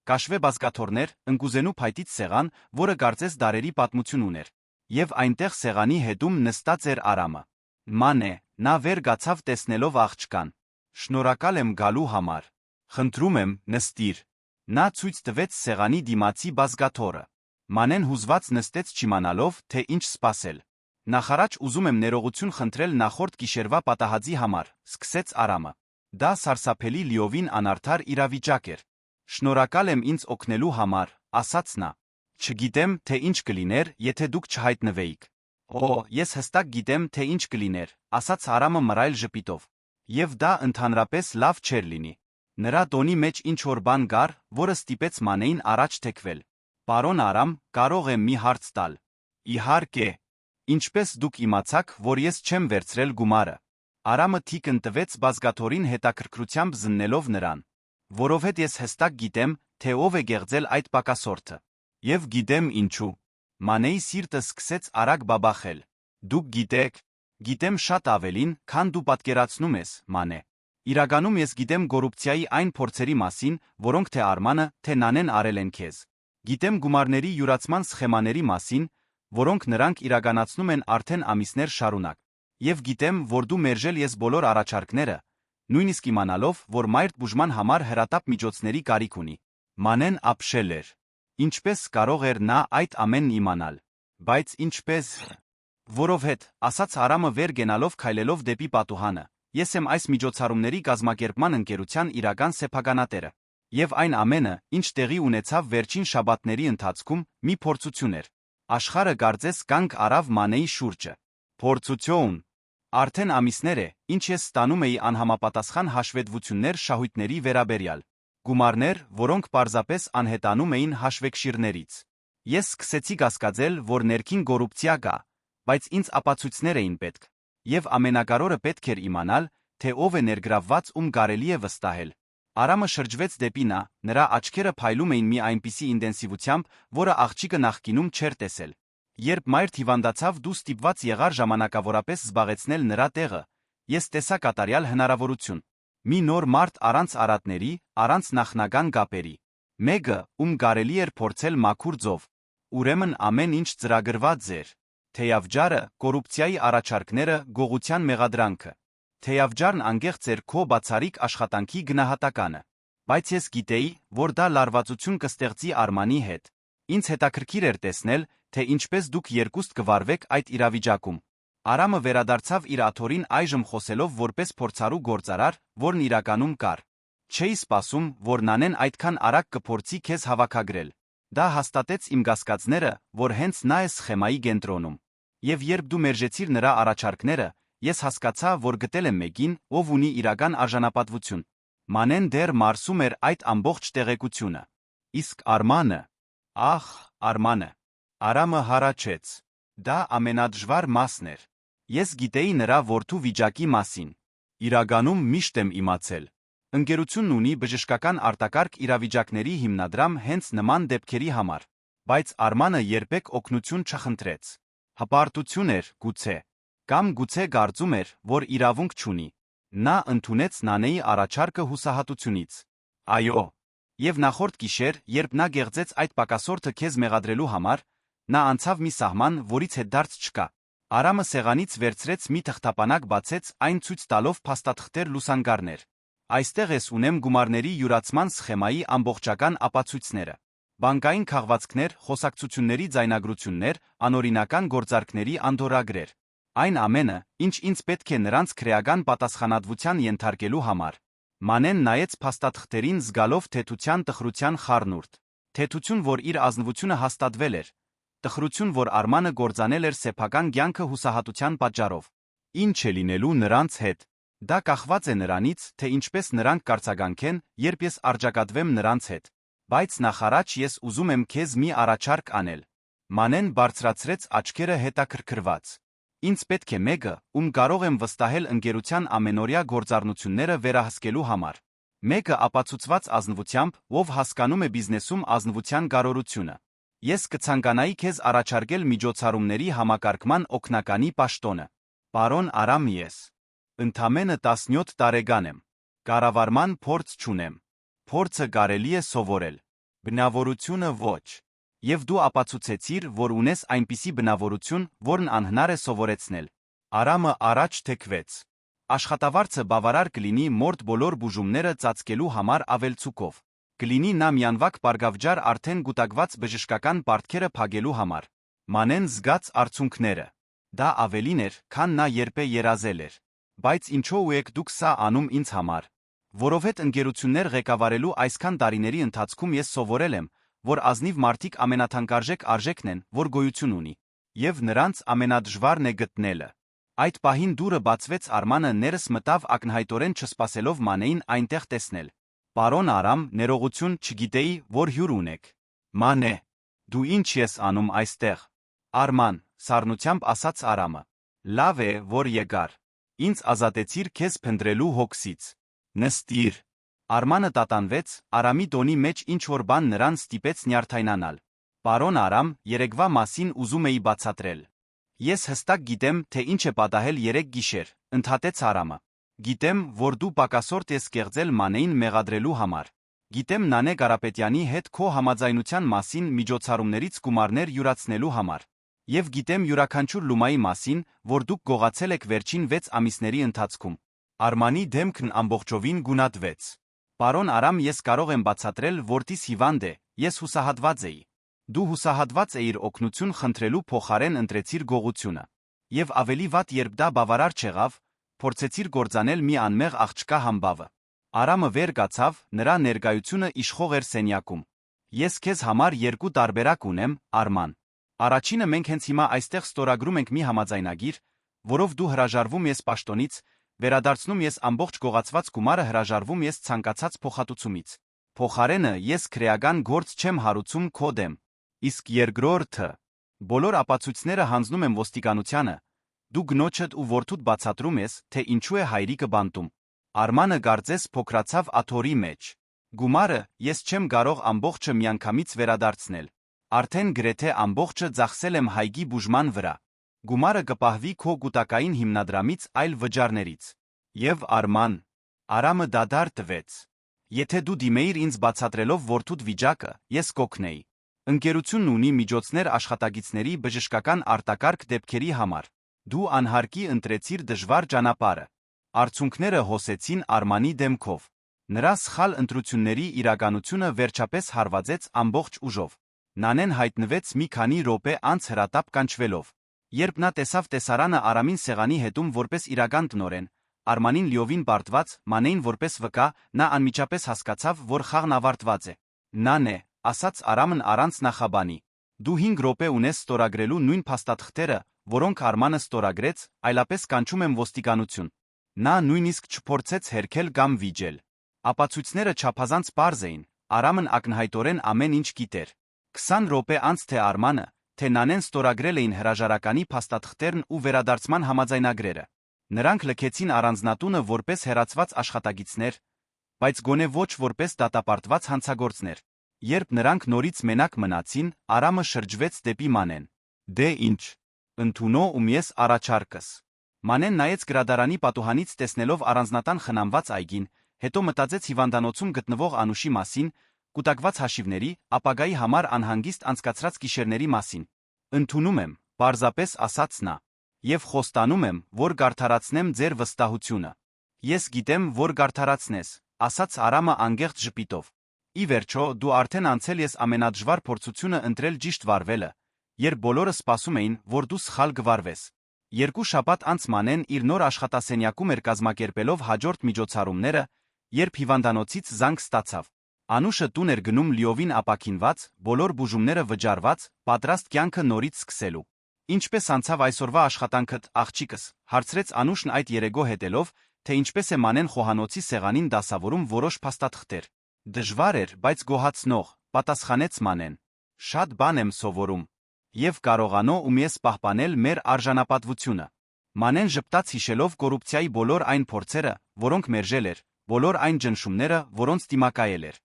կաշվե բազկաթոռներ, ընկուզենու փայտից սեղան, որը կարծես դարերի պատմություն ուներ։ Եվ այնտեղ սեղանի հետում նստած էր Արամը։ Մանե, նա վեր կացավ տեսնելով աղջկան։ Շնորհակալ եմ գալու համար։ Խնդրում եմ, նստիր։ Նա ցույց տվեց սեղանի դիմացի բազկաթոռը։ Մանեն հուզված նստեց չիմանալով, թե ինչ սպասել։ Նախարաջ ուզում եմ ներողություն խնդրել նախորդ գիշերվա պատահածի համար, սկսեց Արամը։ Դա սարսափելի լիովին անարդար իրավիճակ էր։ Շնորհակալ եմ ինձ օգնելու համար, ասաց նա։ Չգիտեմ, թե ինչ կլիներ, եթե դուք չհայտնվեիք։ Օ, ես հստակ գիտեմ, թե ինչ կլիներ, ասաց Արամը մռայլ ժպիտով։ Եվ դա ընդհանրապես լավ չէր լինի։ Նրա տոնի մեջ ինչ-որ բան կար, որը ստիպեց Մանեին առաջ թեքվել։ Պարոն Արամ, կարող եմ մի հարց տալ։ Իհարկե։ Ինչպես դուք իմացաք, որ ես չեմ վերցրել գումարը։ Արամը թիկն տվեց բազկաթոռին հետաքրքրությամբ զննելով նրան։ Որովհետև ես հստակ գիտեմ, թե ով է գեղձել այդ պակասորթը։ Եվ գիտեմ ինչու։ Մանեի սիրտը սկսեց արագ բաբախել։ Դուք գիտեք։ Գիտեմ շատ ավելին, քան դու պատկերացնում ես, Մանե։ Իրականում ես գիտեմ կոռուպցիայի այն փորձերի մասին, որոնք թե Արմանը, թե Նանեն արել են քեզ։ Գիտեմ գումարների յուրացման սխեմաների մասին, որոնք նրանք իրականացնում են արդեն ամիսներ շարունակ։ Եվ գիտեմ, որ դու մերժել ես բոլոր առաջարկները, նույնիսկ իմանալով, որ մայրդ բուժման համար հրատապ միջոցների կարիք ունի։ Մանեն ապշել էր։ Ինչպես կարող էր նա այդ ամենն իմանալ։ Բայց ինչպես։ Որովհետ, ասաց Արամը վեր գնալով քայլելով դեպի պատուհանը, ես եմ այս միջոցառումների կազմակերպման ընկերության իրական սեփականատերը։ Եվ այն ամենը, ինչ տեղի ունեցավ վերջին շաբաթների ընթացքում, մի փորձություն էր։ Աշխարհը կարծես կանգ առավ Մանեի շուրջը։ Փորձություն։ Արդեն ամիսներ է, ինչ ես ստանում էի անհամապատասխան հաշվետվություններ շահույթների վերաբերյալ։ Գումարներ, որոնք պարզապես անհետանում էին հաշվեկշիռներից։ Ես սկսեցի կասկածել, որ ներքին կոռուպցիա կա, բայց ինձ ապացույցներ էին պետք, եւ ամենակարևորը պետք էր իմանալ, թե ով է ներգրավված, ում կարելի է վստահել։ Արամը շրջվեց դեպի նա, նրա աչքերը փայլում էին մի այնպիսի ինտենսիվությամբ, որը աղջիկը նախկինում չէր տեսել։ Երբ Մայրդ հիվանդացավ, դու ստիպված եղար ժամանակավորապես զբաղեցնել նրա տեղը, ես տեսա կատարյալ հնարավորություն։ Մի նոր մարդ առանց արատների, առանց նախնական կապերի։ Մեկը, ում կարելի էր փորձել մաքուր ձով։ Ուրեմն ամեն ինչ ծրագրված էր։ Թեև ջարը, կոռուպցիայի առաջարկները, գողության մեղադրանքը։ Թեև ջարն անգեղծ էր քո բացառիկ աշխատանքի գնահատականը։ Բայց ես գիտեի, որ դա լարվածություն կստեղծի Արմանի հետ։ Ինձ հետաքրքիր էր տեսնել, թե ինչպես դուք երկուստ կվարվեք այդ իրավիճակում։ Արամը վերադարձավ իր աթոռին այժմ խոսելով որպես փորձառու գործարար, որն իրականում կար։ Չէի սպասում, որ Նանեն այդքան արագ կփորձի քեզ հավաքագրել։ Դա հաստատեց իմ կասկածները, որ հենց նա է սխեմայի կենտրոնում։ Եվ երբ դու մերժեցիր նրա առաջարկները, ես հասկացա, որ գտել եմ մեկին, ով ունի իրական արժանապատվություն։ Մանեն դեռ մարսում էր այդ ամբողջ տեղեկությունը։ Իսկ Արմանը… Ախ, Արմանը… Արամը հառաչեց։ Դա ամենադժվար մասն էր։ Ես գիտեի նրա որդու վիճակի մասին։ Իրականում միշտ եմ իմացել։ Ընկերությունն ունի բժշկական արտակարգ իրավիճակների հիմնադրամ հենց նման դեպքերի համար, բայց Արմանը երբեք օգնություն չխնդրեց։ Հպարտություն էր, գուցե։ Կամ գուցե կարծում էր, որ իրավունք չունի։ Նա ընդունեց Նանեի առաջարկը հուսահատությունից։ Այո։ Եվ նախորդ գիշեր, երբ նա գեղձեց այդ պակասորթը քեզ մեղադրելու համար, նա անցավ մի սահման, որից հետդարձ չկա։ Արամը սեղանից վերցրեց մի թղթապանակ, բացեց այն, ցույց տալով փաստաթղթեր, լուսանկարներ։ Այստեղ ես ունեմ գումարների յուրացման սխեմայի ամբողջական ապացույցները։ Բանկային քաղվածքներ, խոսակցությունների ձայնագրություններ, անօրինական գործարքների անդորրագրեր։ Այն ամենը, ինչ ինձ պետք է նրանց քրեական պատասխանատվության ենթարկելու համար։ Մանեն նայեց փաստաթղթերին, զգալով թեթության տխրության խառնուրդ։ Թեթություն, որ իր ազնվությունը հաստատվել էր։ Տխրություն, որ Արմանը կործանել էր սեփական կյանքը հուսահատության պատճառով։ Ինչ է լինելու նրանց հետ։ Դա կախված է նրանից, թե ինչպես նրանք կարձագանքեն, երբ ես արձակատվեմ նրանց հետ։ Բայց նախարաջ ես ուզում եմ քեզ մի առաջարկ անել։ Մանեն բարձրացրեց աչքերը հետաքրքրված։ Ինձ պետք է մեկը, ում կարող եմ վստահել ընկերության ամենօրյա գործառնությունները վերահսկելու համար։ Մեկը ապացուցված ազնվությամբ, ով հասկանում է բիզնեսում ազնվության կարևորությունը։ Ես կցանկանայի քեզ առաջարկել միջոցառումների համակարգման օգնականի պաշտոնը։ Պարոն Արամ, ես ընդամենը 17 տարեկան եմ։ Կառավարման փորձ չունեմ։ Փորձը կարելի է սովորել։ Բնավորությունը ոչ։ Եվ դու ապացուցեցիր, որ ունես այնպիսի բնավորություն, որն անհնար է սովորեցնել։ Արամը առաջ թեքվեց։ Աշխատավարձը բավարար կլինի մորթ բոլոր բուժումները ծածկելու համար ավելցուկով։ Կլինի նա միանվագ պարգավճար արդեն գուտակված բժշկական պարտքերը փակելու համար։ Մանեն զգաց արցունքները։ Դա ավելին էր, քան նա երբե երազել էր։ Բայց ինչո՞ւ եք դուք սա անում ինձ համար։ Որովհետև ընկերություններ ղեկավարելու այսքան տարիների ընթացքում ես սովորել եմ, որ ազնիվ մարդիկ ամենաթանկարժեք արժեքն են, որ գոյություն ունի։ Եվ նրանց ամենադժվարն է գտնելը։ Այդ պահին դուռը բացվեց, Արմանը ներս մտավ ակնհայտորեն չսպասելով Մանեին այնտեղ տեսնել։ Պարոն Արամ, ներողություն, չգիտեի, որ հյուր ունեք։ Մանե, դու ինչ ես անում այստեղ։ Արման, սառնությամբ ասաց Արամը։ Լավ է, որ եկար։ Ինձ ազատեցիր քեզ փնտրելու հոգսից։ Նստիր։ Արմանը տատանվեց, Արամի տոնի մեջ ինչ-որ բան նրան ստիպեց նյարդայնանալ։ Պարոն Արամ, երեկվա մասին ուզում էի բացատրել։ Ես հստակ գիտեմ, թե ինչ է պատահել երեկ գիշեր, ընդհատեց Արամը։ Գիտեմ, որ դու պակասորտ ես կեղծել Մանեին մեղադրելու համար։ Գիտեմ Նանե Կարապետյանի հետ քո համաձայնության մասին միջոցառումներից գումարներ յուրացնելու համար։ Եվ գիտեմ յուրաքանչյուր լումայի մասին, որ դուք գողացել եք վերջին 6 ամիսների ընթացքում։ Արմանի դեմքն ամբողջովին գունատվեց։ Պարոն Արամ, ես կարող եմ բացատրել, որտիս հիվանդ է, ես հուսահատված էի։ Դու հուսահատված էիր օգնություն խնդրելու փոխարեն ընտրեցիր գողությունը։ Եվ ավելի վատ, երբ դա բավարար չեղավ, փորձեցիր կործանել մի անմեղ աղջկա համբավը։ Արամը վեր կացավ, նրա ներկայությունը իշխող էր սենյակում։ Ես քեզ համար երկու տարբերակ ունեմ, Արման։ Առաջինը, մենք հենց հիմա այստեղ ստորագրում ենք մի համաձայնագիր, որով դու հրաժարվում ես պաշտոնից, վերադարձնում ես ամբողջ գողացված գումարը, հրաժարվում ես ցանկացած փոխհատուցումից։ Փոխարենը ես քրեական գործ չեմ հարուցում քո դեմ։ Իսկ երկրորդը, Բոլոր ապացույցները հանձնում եմ ոստիկանությանը, դու գնոջդ ու որդուդ բացատրում ես, թե ինչու է հայրիկը բանտում։ Արմանը կարծես փոքրացավ աթոռի մեջ։ Գումարը ես չեմ կարող ամբողջը միանգամից վերադարձնել։ Արդեն գրեթե ամբողջը ծախսել եմ հայգի բուժման վրա։ Գումարը կպահվի քո կուտակային հիմնադրամից այլ վճարներից։ Եվ Արամը դադար տվեց։ Եթե դու դիմեիր ինձ բացատրելով որդուդ վիճակը, ես կօգնեի։ Ընկերությունն ունի միջոցներ աշխատագիտների բժշկական արտակարգ դեպքերի համար։ Դու անհարկի ընտրեցիր դժվար ճանապարհը։ Արդյունքները հոսեցին Արմանի դեմքով։ Նրա սխալ ընտրությունների իրականությունը վերջապես հարվածեց ամբողջ ուժով։ Նանեն հայտնվեց մի քանի րոպե անց հրատապ կանչվելով։ Երբ նա տեսավ տեսարանը Արամին սեղանի հետում որպես իրական տնօրեն, Արմանին լիովին բարդված, Մանեին որպես վկա, նա անմիջապես հասկացավ, որ խաղն ավարտված է։ Նան է, ասաց Արամն առանց նախաբանի։ Դու 5 րոպե ունես ստորագրելու նույն փաստաթղթերը, որոնք Արմանը ստորագրեց, այլապես կանչում եմ ոստիկանություն։ Նա նույնիսկ չփորձեց հերքել կամ վիճել։ Ապացույցները չափազանց պարզ էին, Արամն ակնհայտորեն ամեն ինչ գիտեր։ 20 րոպե անց թե Արմանը, թե Նանեն ստորագրել էին հրաժարականի փաստաթղթերն ու վերադարձման համաձայնագրերը։ Նրանք լքեցին առանձնատունը որպես հեռացված աշխատագիծներ, բայց գոնե ոչ որպես դատապարտված հանցագործներ։ Երբ նրանք նորից մենակ մնացին, Արամը շրջվեց դեպի Մանեն։ Դե ինչ, ընդունո ում ես առաջարկս։ Մանեն նայեց գրադարանի պատուհանից տեսնելով առանձնատան խնամված այգին, հետո մտածեց հիվանդանոցում գտնվող Անուշի մասին, կուտակված հաշիվների, ապագայի համար անհանգիստ անցկացրած գիշերների մասին։ Ընդունում եմ, պարզապես ասաց նա։ Եվ խոստանում եմ, որ կարդարացնեմ ձեր վստահությունը։ Ես գիտեմ, որ կարդարացնես, ասաց Արամը անգեղծ ժպիտով։ Ի վերջո, դու արդեն անցել ես ամենադժվար փորձությունը ընտրել ճիշտ վարվելը, երբ բոլորը սպասում էին, որ դու սխալ գվարվես։ 2 շաբաթ անց Մանեն իր նոր աշխատասենյակում էր կազմակերպելով հաջորդ միջոցառումները, երբ հիվանդանոցից զանգ ստացավ։ Անուշը տուն էր գնում լիովին ապաքինված, բոլոր բուժումները վճարված, պատրաստ կյանքը նորից սկսելու։ Ինչպես անցավ այսօրվա աշխատանքդ, աղջիկս, հարցրեց Անուշն այդ երեգո հետելով, թե ինչպես է Մանեն խոհանոցի սեղանին դասավորում որոշ փաստաթղթեր։ Դժվար էր, բայց գոհացնող, պատասխանեց Մանեն։ Շատ բան եմ սովորում։ Եվ կարողանո ում ես պահպանել մեր արժանապատվությունը։ Մանեն ժպտաց հիշելով կոռուպցիայի բոլոր այն փորձերը, որոնք մերժել էր, բոլոր այն ճնշումները, որոնց դիմակայել էր։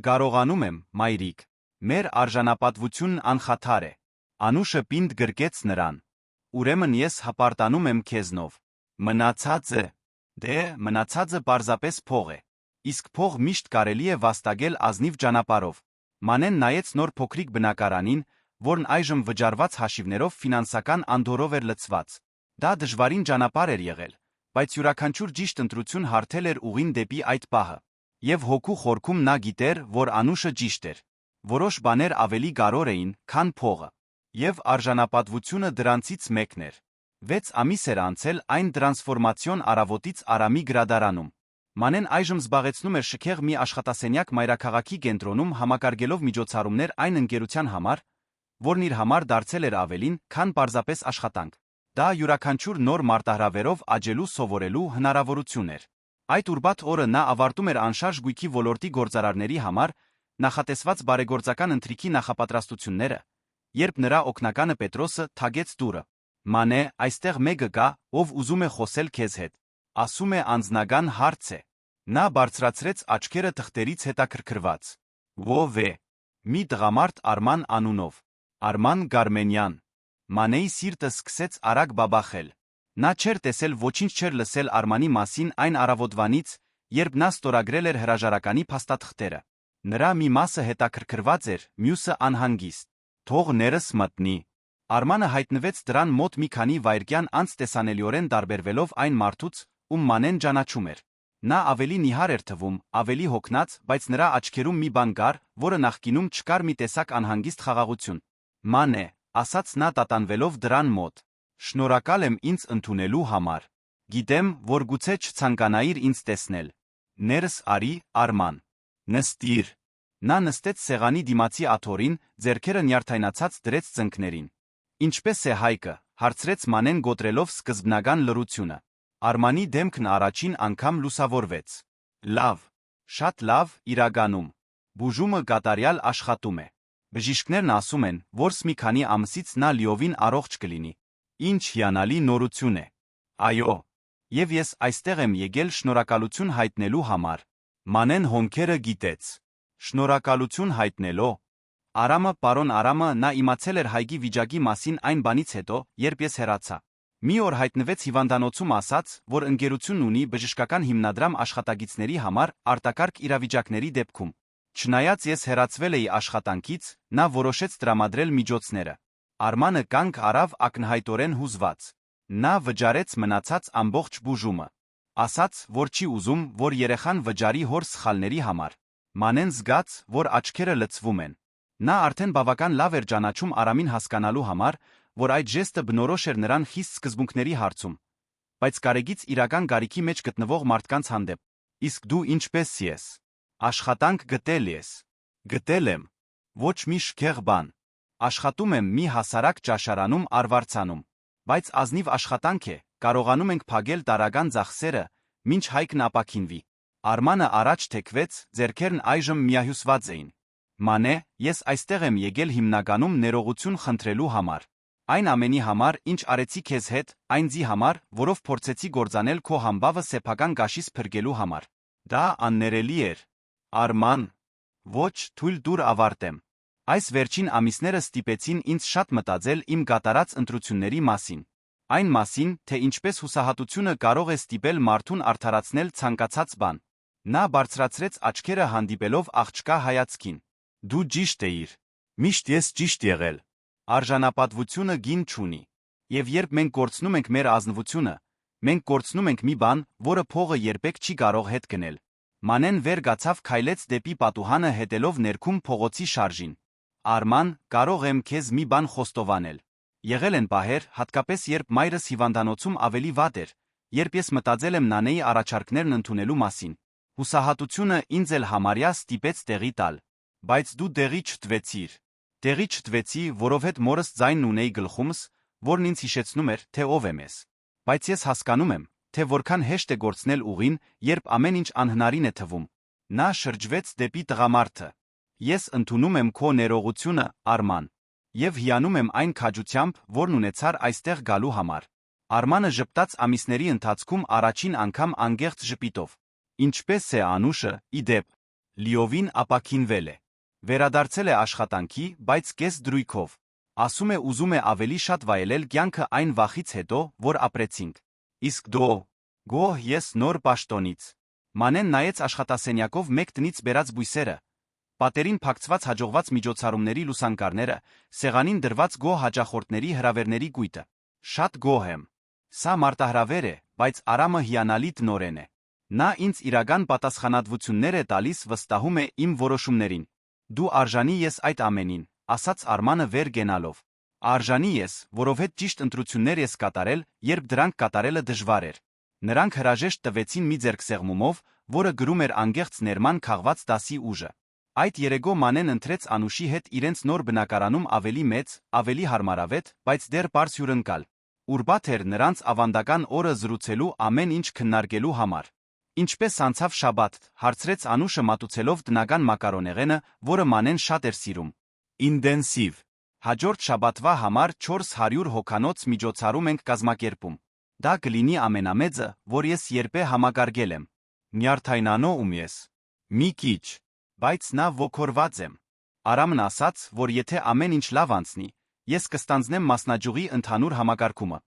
Կարողանում եմ, մայրիկ։ Մեր արժանապատվությունն անխաթար է։ Անուշը պինդ գրկեց նրան։ Ուրեմն ես հպարտանում եմ քեզնով։ Մնացածը։ Դե, մնացածը պարզապես փող է։ Իսկ փող միշտ կարելի է վաստակել ազնիվ ճանապարհով։ Մանեն նայեց նոր փոքրիկ բնակարանին, որն այժմ վճարված հաշիվներով ֆինանսական անդորով էր լցված։ Դա դժվարին ճանապարհ էր եղել, բայց յուրաքանչյուր ճիշտ ընտրություն հարթել էր ուղին դեպի այդ պահը։ Եվ հոգու խորքում նա գիտեր, որ Անուշը ճիշտ էր։ Որոշ բաներ ավելի կարևոր էին, քան փողը։ Եվ արժանապատվությունը դրանցից մեկն էր։ 6 ամիս էր անցել այն տրանսֆորմացիոն առավոտից Արամի գրադարանում։ Մանեն այժմ զբաղեցնում էր շքեղ մի աշխատասենյակ մայրաքաղաքի կենտրոնում համակարգելով միջոցառումներ այն ընկերության համար, որն իր համար դարձել էր ավելին, քան պարզապես աշխատանք։ Դա յուրաքանչյուր նոր մարտահրավերով աճելու սովորելու հնարավորություն էր։ Այդ ուրբաթ օրը նա ավարտում էր անշարժ գույքի ոլորտի գործարարների համար նախատեսված բարեգործական ընթրիքի նախապատրաստությունները, երբ նրա օգնականը Պետրոսը թագեց դուռը։ Մանե, այստեղ մեկը կա, ով ուզում է խոսել քեզ հետ։ Ասում է անձնական հարց է։ Նա բարձրացրեց աչքերը թղթերից հետաքրքրված։ Ո՞վ է։ Մի տղամարդ Արման անունով։ Արման Գարմենյան։ Մանեի սիրտը սկսեց արագ բաբախել։ Նա չէր տեսել ոչինչ չէր լսել Արմանի մասին այն առավոտվանից, երբ նա ստորագրել էր հրաժարականի փաստաթղթերը։ Նրա մի մասը հետաքրքրված էր, մյուսը անհանգիստ։ Թող ներս մտնի։ Արմանը հայտնվեց դրան մոտ մի քանի վայրկյան անց տեսանելիորեն տարբերվելով այն մարդուց, ում Մանեն ճանաչում էր։ Նա ավելի նիհար էր թվում, ավելի հոգնած, բայց նրա աչքերում մի բան կար, որը նախկինում չկար մի տեսակ անհանգիստ խաղաղություն։ Մանե, ասաց նա տատանվելով դրան մոտ։ Շնորհակալ եմ ինձ ընդունելու համար։ Գիտեմ, որ գուցե չցանկանայիր ինձ տեսնել։ Ներս արի, Արման։ Նստիր։ Նա նստեց սեղանի դիմացի աթոռին, ձեռքերը նյարդայնացած դրեց ծնկներին։ Ինչպես է Հայկը, հարցրեց Մանեն գոտրելով սկզբնական լռությունը։ Արմանի դեմքն առաջին անգամ լուսավորվեց։ Լավ, շատ լավ, իրականում։ Բուժումը կատարյալ աշխատում է։ Բժիշկներն ասում են, որ մի քանի ամսից նա լիովին առողջ կլինի։ Ինչ հիանալի նորություն է։ Այո, եւ ես այստեղ եմ եկել շնորհակալություն հայտնելու համար։ Մանեն հոնքերը գիտեց։ Շնորհակալություն հայտնելով։ Պարոն Արամը նա իմացել էր Հայգի վիճակի մասին այն բանից հետո, երբ ես հեռացա։ Մի օր հայտնվեց հիվանդանոցում ասաց, որ ընկերությունն ունի բժշկական հիմնադրամ աշխատագիտների համար արտակարգ իրավիճակների դեպքում։ Չնայած ես հեռացվել էի աշխատանքից, նա որոշեց տրամադրել միջոցները։ Արմանը կանգ առավ ակնհայտորեն հուզված։ Նա վճարեց մնացած ամբողջ բուժումը։ Ասաց, որ չի ուզում, որ երեխան վճարի հոր սխալների համար։ Մանեն զգաց, որ աչքերը լցվում են։ Նա արդեն բավական լավ էր ճանաչում Արամին հասկանալու համար, որ այդ ժեստը բնորոշ էր նրան խիստ սկզբունքների հարցում, բայց կարեգից իրական գարիքի մեջ գտնվող մարդկանց հանդեպ։ Իսկ դու ինչպես ես։ Աշխատանք գտել ես։ Գտել եմ։ Ոչ մի շքեղ բան։ Աշխատում եմ մի հասարակ ճաշարանում Արվարձանում։ Բայց ազնիվ աշխատանք է, կարողանում ենք փակել տարական ծախսերը, մինչ Հայկն ապաքինվի։ Արմանը առաջ թեքվեց, ձեռքերն այժմ միահյուսված էին։ Մանե, ես այստեղ եմ եկել հիմնականում ներողություն խնդրելու համար։ Այն ամենի համար, ինչ արեցի քեզ հետ, այն ձի համար, որով փորձեցի գործանել քո համբավը սեփական գաշից փրկելու համար։ Դա աններելի էր։ Արման։ Ոչ, թույլ տուր ավարտեմ։ Այս վերջին ամիսները ստիպեցին ինձ շատ մտածել իմ կատարած ընտրությունների մասին։ Այն մասին, թե ինչպես հուսահատությունը կարող է ստիպել մարդուն արդարացնել ցանկացած բան։ Նա բարձրացրեց աչքերը հանդիպելով աղջկա հայացքին։ Դու ճիշտ էիր։ Միշտ ես ճիշտ եղել։ Արժանապատվությունը գին չունի։ Եվ երբ մենք կորցնում ենք մեր ազնվությունը, մենք կորցնում ենք մի բան, որը փողը երբեք չի կարող հետ գնել։ Մանեն վեր գացավ քայլեց դեպի պատուհանը հետելով ներքում փողոցի շարժին։ Արման, կարող եմ քեզ մի բան խոստովանել։ Եղել են պահեր, հատկապես երբ մայրս հիվանդանոցում ավելի վատ էր, երբ ես մտածել եմ Նանեի առաջարկներն ընդունելու մասին։ Հուսահատությունը ինձ էլ համարյա ստիպեց տեղի տալ։ Բայց դու տեղի չտվեցիր։ Տեղի չտվեցի, որովհետև մորս ձայնն ունեի գլխումս, որն ինձ հիշեցնում էր, թե ով եմ ես։ Բայց ես հասկանում եմ, թե որքան հեշտ է գործնել ուղին, երբ ամեն ինչ անհնարին է թվում։ Նա շրջվեց դեպի տղամարդը։ Ես ընդունում եմ քո ներողությունը, Արման, եւ հիանում եմ այն քաջությամբ, որն ունեցար այստեղ գալու համար։ Արմանը ժպտաց ամիսների ընթացքում առաջին անգամ անգեղծ ժպիտով։ Ինչպես է Անուշը, ի դեպ, լիովին ապաքինվել է։ Վերադարձել է աշխատանքի, բայց կես դրույքով։ Ասում է ուզում է ավելի շատ վայելել կյանքը այն վախից հետո, որ ապրեցինք։ Իսկ դու, գոհ ես նոր պաշտոնից։ Մանեն նայեց աշխատասենյակով մեկ տնից բերած բույսերը, պատերին փակցված հաջողված միջոցառումների լուսանկարները, սեղանին դրված գոհ հաճախորդների հրավերների կույտը։ Շատ գոհ եմ։ Սա մարտահրավեր է, բայց Արամը հիանալի տնօրեն է։ Նա ինձ իրական պատասխանատվություններ է տալիս վստահում է իմ որոշումներին։ Դու արժանի ես այդ ամենին, ասաց Արմանը վեր գենալով։ Արժանի ես, որովհետև ճիշտ ընտրություններ ես կատարել, երբ դրանք կատարելը դժվար էր։ Նրանք հրաժեշտ տվեցին մի ձեռքսեղմումով, որը գրում էր անգեղծ ներման քաղված դասի ուժը։ Այդ երեգո Մանեն ընտրեց Անուշի հետ իրենց նոր բնակարանում ավելի մեծ, ավելի հարմարավետ, բայց դեռ պարզ հյուրընկալ։ Ուրբաթ էր նրանց ավանդական օրը զրուցելու ամեն ինչ քննարկելու համար։ Ինչպես անցավ շաբաթ, հարցրեց Անուշը մատուցելով տնական մակարոնեղենը, որը Մանեն շատ էր սիրում։ Ինտենսիվ։ Հաջորդ շաբաթվա համար 400 հոգանոց միջոցառում ենք կազմակերպում։ Դա կլինի ամենամեծը, որ ես երբե համակարգել եմ։ Նյարդայնանում ես։ Մի քիչ, բայց նա ոգորված եմ։ Արամն ասաց, որ եթե ամեն ինչ լավ անցնի, ես կստանձնեմ մասնաճյուղի ընդհանուր համակարգումը։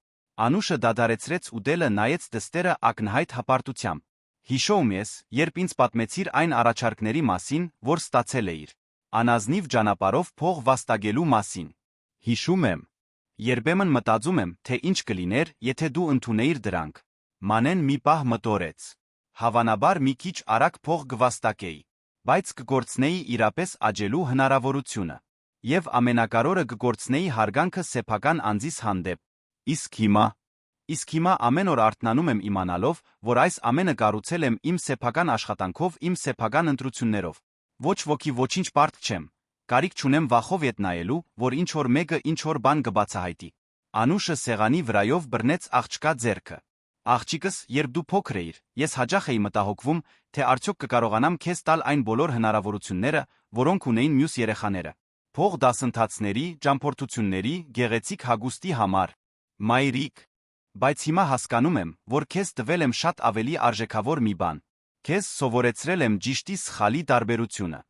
Անուշը դադարեցրեց ուտելը, նայեց դստերը ակնհայտ հպարտությամբ։ Հիշում ես, երբ ինձ պատմեցիր այն առաջարկների մասին, որ ստացել էիր։ Անազնիվ ճանապարհով փող վաստակելու մասին։ Հիշում եմ։ Երբեմն մտածում եմ, թե ինչ կլիներ, եթե դու ընդունեիր դրանք։ Մանեն մի պահ մտորեց։ Հավանաբար մի քիչ արագ փող կվաստակեի, բայց կգործնեի իրապես աճելու հնարավորությունը։ Եվ ամենակարևորը կգործնեի հարգանքը սեփական անձիս հանդեպ։ Իսկ հիմա ամեն օր արթնանում եմ իմանալով, որ այս ամենը կառուցել եմ իմ սեփական աշխատանքով, իմ սեփական ընտրություններով։ Ոչ ոքի ոչինչ պարտք չեմ։ Կարիք չունեմ վախով ետ նայելու, որ ինչ-որ մեկը ինչ-որ բան կբացահայտի։ Անուշը սեղանի վրայով բռնեց աղջկա ձեռքը։ Աղջիկս, երբ դու փոքր էիր, ես հաճախ էի մտահոգվում, թե արդյոք կկարողանամ քեզ տալ այն բոլոր հնարավորությունները, որոնք ունեին մյուս երեխաները։ Փող դասընթացների, ճամփորդությունների, գեղեցիկ հագուստի համար։ Մայրիկ, բայց հիմա հասկանում եմ, որ քեզ տվել եմ շատ ավելի արժեքավոր մի բան։ Քեզ սովորեցրել եմ ճիշտի սխալի տարբերությունը։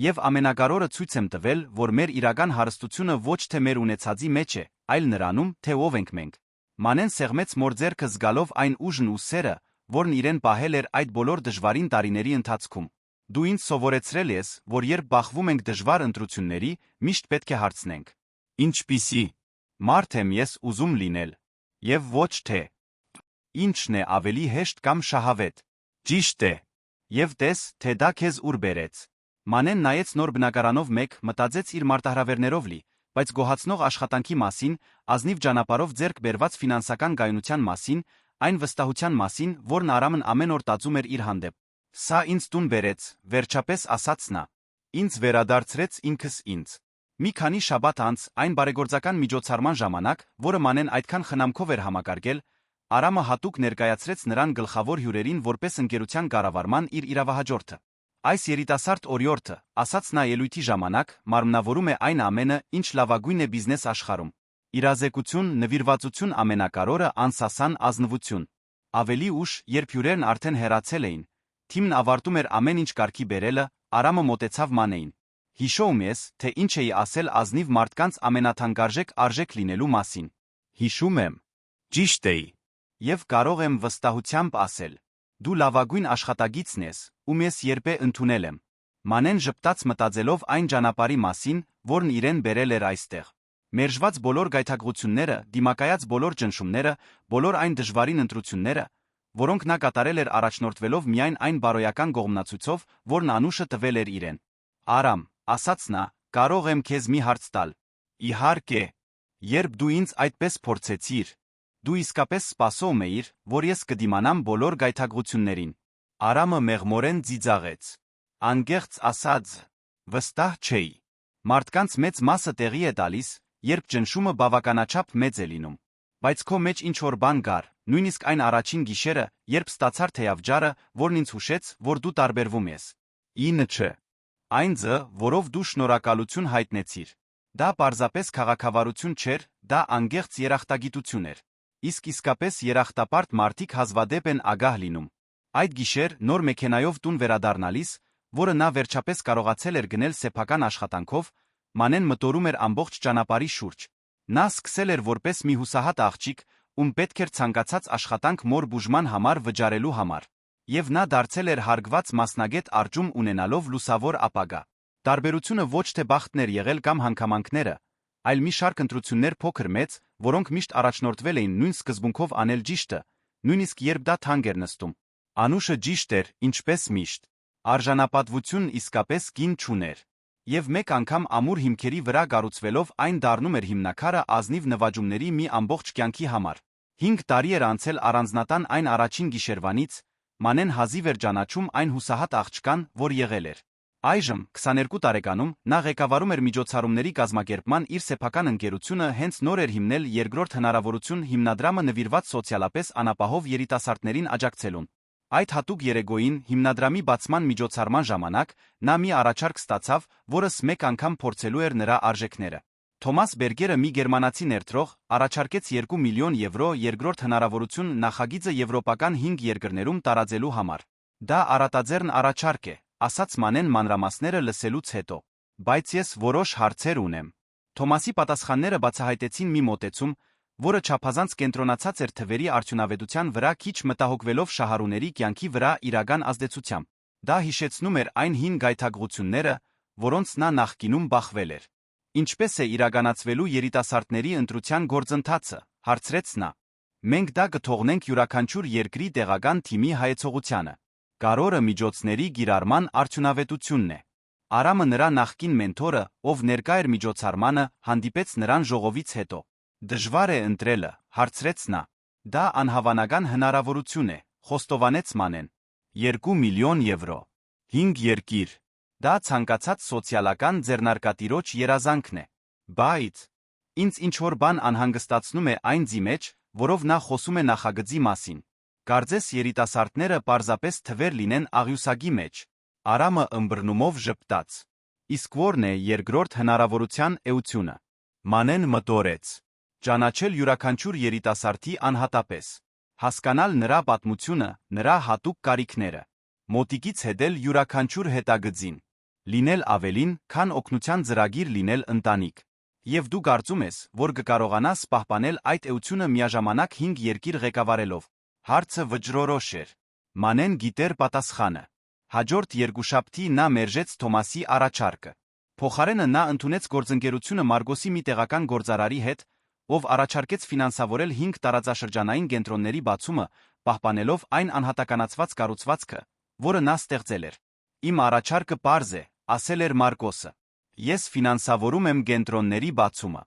Եվ ամենակարևորը ցույց եմ տվել, որ մեր իրական հարստությունը ոչ թե մեր ունեցածի մեջ է, այլ նրանում, թե ով ենք մենք։ Մանեն սեղմեց մոր ձեռքը զգալով այն ուժն ու սերը, որն իրեն պահել էր այդ բոլոր դժվարին տարիների ընթացքում։ Դու ինձ սովորեցրել ես, որ երբ բախվում ենք դժվար ընտրությունների, միշտ պետք է հարցնենք. ինչպիսի մարդ եմ ես ուզում լինել, եւ ոչ թե ինչն է ավելի հեշտ կամ շահավետ։ Ճիշտ է։ Եվ տես, թե դա քեզ ուր բերեց։ Մանեն նայեց նոր բնակարանով մեկ, մտածեց իր մարտահրավերներով լի, բայց գոհացնող աշխատանքի մասին, ազնիվ ճանապարհով ձեռք բերված ֆինանսական գայունության մասին, այն վստահության մասին, որն Արամն ամեն օր տածում էր իր հանդեպ։ Սա ինձ տուն բերեց, վերջապես ասաց նա։ Ինձ վերադարձրեց ինքս ինձ։ Մի քանի շաբաթ անց, այն բարեգործական միջոցառման ժամանակ, որը Մանեն այդքան խնամքով էր համակարգել, Արամը հատուկ ներկայացրեց նրան գլխավոր հյուրերին որպես ընկերության կառավարման իր իրավահաջորդը։ Այս երիտասարդ օրիորդը, ասաց նա ելույթի ժամանակ, մարմնավորում է այն ամենը, ինչ լավագույնն է բիզնես աշխարհում։ Իրազեկություն, նվիրվածություն ամենակարևորը, անսասան ազնվություն։ Ավելի ուշ, երբ հյուրերն արդեն հեռացել էին, թիմն ավարտում էր ամեն ինչ կարգի բերելը, Արամը մոտեցավ Մանեին։ Հիշում ես, թե ինչ էի ասել ազնիվ մարդկանց ամենաթանկարժեք արժեք լինելու մասին։ Հիշում եմ։ Ճիշտ էի։ Եվ կարող եմ վստահությամբ ասել. դու լավագույն աշխատագիծն ես, ում ես երբե ընդունել եմ։ Մանեն ժպտաց մտածելով այն ճանապարհի մասին, որն իրեն բերել էր այստեղ։ Մերժված բոլոր գայթակղությունները, դիմակայած բոլոր ճնշումները, բոլոր այն դժվարին ընտրությունները, որոնք նա կատարել էր առաջնորդվելով միայն այն բարոյական գողմնացույցով, որն անուշը տվել էր իրեն։ Արամ, ասաց նա, կարող եմ քեզ մի հարց տալ։ Իհարկե, երբ դու ինձ այդպես փորձեցիր, դու իսկապես սպասում էիր, որ ես կդիմանամ բոլոր գայթակղություններին։ Արամը մեղմորեն ծիծաղեց։ Անկեղծ ասած, վստահ չէի։ Մարդկանց մեծ մասը տեղի է տալիս, երբ ճնշումը բավականաչափ մեծ է լինում։ Բայց քո մեջ ինչ-որ բան կար, նույնիսկ այն առաջին գիշերը, երբ ստացար թեյավ ջարը, որն ինձ հուշեց, որ դու տարբերվում ես։ Ինը չէ։ Այն ձը, որով դու շնորհակալություն հայտնեցիր։ Դա պարզապես քաղաքավարություն չէր, դա անկեղծ երախտագիտություն էր։ Իսկ իսկապես երախտապարտ մարդիկ հազվադեպ են ագահ լինում։ Այդ գիշեր, նոր մեքենայով տուն վերադառնալիս, որը նա վերջապես կարողացել էր գնել սեփական աշխատանքով, Մանեն մտորում էր ամբողջ ճանապարհի շուրջ։ Նա սկսել էր որպես մի հուսահատ աղջիկ, ում պետք էր ցանկացած աշխատանք մոր բուժման համար վճարելու համար։ Եվ նա դարձել էր հարգված մասնագետ արճում ունենալով լուսավոր ապագա։ Տարբերությունը ոչ թե բախտն էր եղել կամ հանգամանքները, այլ մի շարք ընտրություններ փոքր-մեծ, որոնք միշտ առաջնորդվել էին նույն սկզբունքով անել ճիշտը, նույնիսկ երբ դա թանկ էր նստում։ Անուշը ճիշտ էր, ինչպես միշտ։ Արժանապատվությունն իսկապես գին չուներ։ Եվ մեկ անգամ ամուր հիմքերի վրա կառուցվելով այն դառնում էր հիմնաքարը ազնիվ նվաճումների մի ամբողջ կյանքի համար։ 5 տարի էր անցել առանձնատան այն առաջին գիշերվանից, Մանեն հազիվ էր ճանաչում այն հուսահատ աղջկան, որ եղել էր։ Այժմ, 22 տարեկանում, նա ղեկավարում էր միջոցառումների կազմակերպման իր սեփական ընկերությունը, հենց նոր էր հիմնել երկրորդ հնարավորություն հիմնադրամը նվիրված սոցիալապես անապահով երիտասարդներին աջակցելուն։ Այդ հատուկ երեկոյին, հիմնադրամի բացման միջոցառման ժամանակ, նա մի առաջարկ ստացավ, որս մեկ անգամ փորձելու էր նրա արժեքները։ Թոմաս Բերգերը, մի գերմանացի ներդրող, առաջարկեց 2 միլիոն եվրո երկրորդ հնարավորություն նախագիծը եվրոպական 5 երկրներում տարածելու համար։ Դա առատաձեռն առաջարկ է, ասաց Մանեն մանրամասները լսելուց հետո։ Բայց ես որոշ հարցեր ունեմ։ Թոմասի պատասխանները բացահայտեցին մի մոտեցում, որը չափազանց կենտրոնացած էր թվերի արդյունավետության վրա, քիչ մտահոգվելով շահառուների կյանքի վրա իրական ազդեցությամբ։ Դա հիշեցնում էր այն հին գայթակղությունները, որոնց նա նախկինում բախվել էր։ Ինչպես է իրականացվելու երիտասարդների ընտրության գործընթացը, հարցրեց նա։ Մենք դա կթողնենք յուրաքանչյուր երկրի տեղական թիմի հայեցողությանը։ Կարևորը միջոցների կիրառման արդյունավետությունն է։ Արամը, նրա նախկին մենթորը, ով ներկա էր միջոցառմանը, հանդիպեց նրան ժողովից հետո։ Դժվար է ընտրելը, հարցրեց նա։ Դա անհավանական հնարավորություն է, խոստովանեց Մանեն։ 2 միլիոն եվրո։ 5 երկիր։ Դա ցանկացած սոցիալական ձեռնարկատիրոջ երազանքն է։ Բայց ինձ ինչ-որ բան անհանգստացնում է այն ձի մեջ, որով նա խոսում է նախագծի մասին։ Կարծես երիտասարդները պարզապես թվեր լինեն աղյուսակի մեջ։ Արամը ըմբռնումով ժպտաց։ Իսկ որն է երկրորդ հնարավորության էությունը։ Մանեն մտորեց. ճանաչել յուրաքանչյուր երիտասարդի անհատապես, հասկանալ նրա պատմությունը, նրա հատուկ կարիքները, մոտիկից հետել յուրաքանչյուր հետագծին, լինել ավելին, քան օգնության ծրագիր լինել ընտանիք։ Եվ դու կարծում ես, որ կկարողանաս պահպանել այդ էությունը միաժամանակ 5 երկիր ղեկավարելով։ Հարցը վճռորոշ էր։ Մանեն գիտեր պատասխանը։ Հաջորդ երկուշաբթի նա մերժեց Թոմասի առաջարկը։ Փոխարենը նա ընդունեց գործընկերությունը Մարգոսի մի տեղական գործարարի հետ, ով առաջարկեց ֆինանսավորել 5 տարածաշրջանային կենտրոնների բացումը, պահպանելով այն անհատականացված կառուցվածքը, որը նա ստեղծել էր։ Իմ առաջարկը պարզ է, ասել էր Մարգոսը։ Ես ֆինանսավորում եմ կենտրոնների բացումը։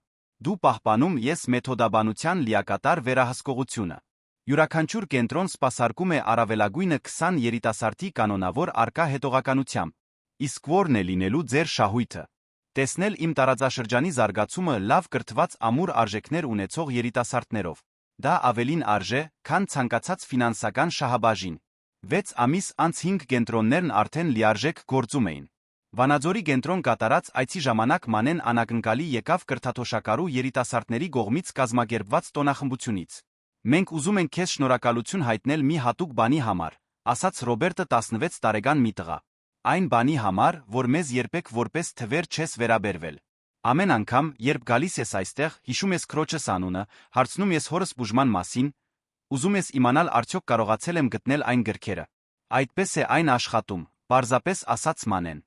Դու պահպանում ես մեթոդաբանության լիակատար վերահսկողությունը։ Յուրաքանչյուր կենտրոն սպասարկում է առավելագույնը 20 երիտասարդի կանոնավոր առկա հետողականությամբ։ Իսկ որն է լինելու ձեր շահույթը։ Տեսնել իմ տարածաշրջանի զարգացումը լավ կրթված ամուր արժեքներ ունեցող երիտասարդներով։ Դա ավելին արժե, քան ցանկացած ֆինանսական շահաբաժին։ 6 ամիս անց 5 կենտրոններն արդեն լիարժեք գործում էին։ Վանաձորի կենտրոն կատարած այցի ժամանակ Մանեն անակնկալի եկավ կրթաթոշակառու երիտասարդների կողմից կազմակերպված տոնախմբությունից։ Մենք ուզում ենք քեզ շնորհակալություն հայտնել մի հատուկ բանի համար, ասաց Ռոբերտը 16 տարեկան մի տղա։ Այն բանի համար, որ մեզ երբեք որպես թվեր չես վերաբերվել։ Ամեն անգամ, երբ գալիս ես այստեղ, հիշում ես քրոջս անունը, հարցնում ես հորս բուժման մասին, ուզում ես իմանալ արդյոք կարողացել եմ գտնել այն գրքերը։ Այդպես է այն աշխատում, պարզապես ասաց Մանեն։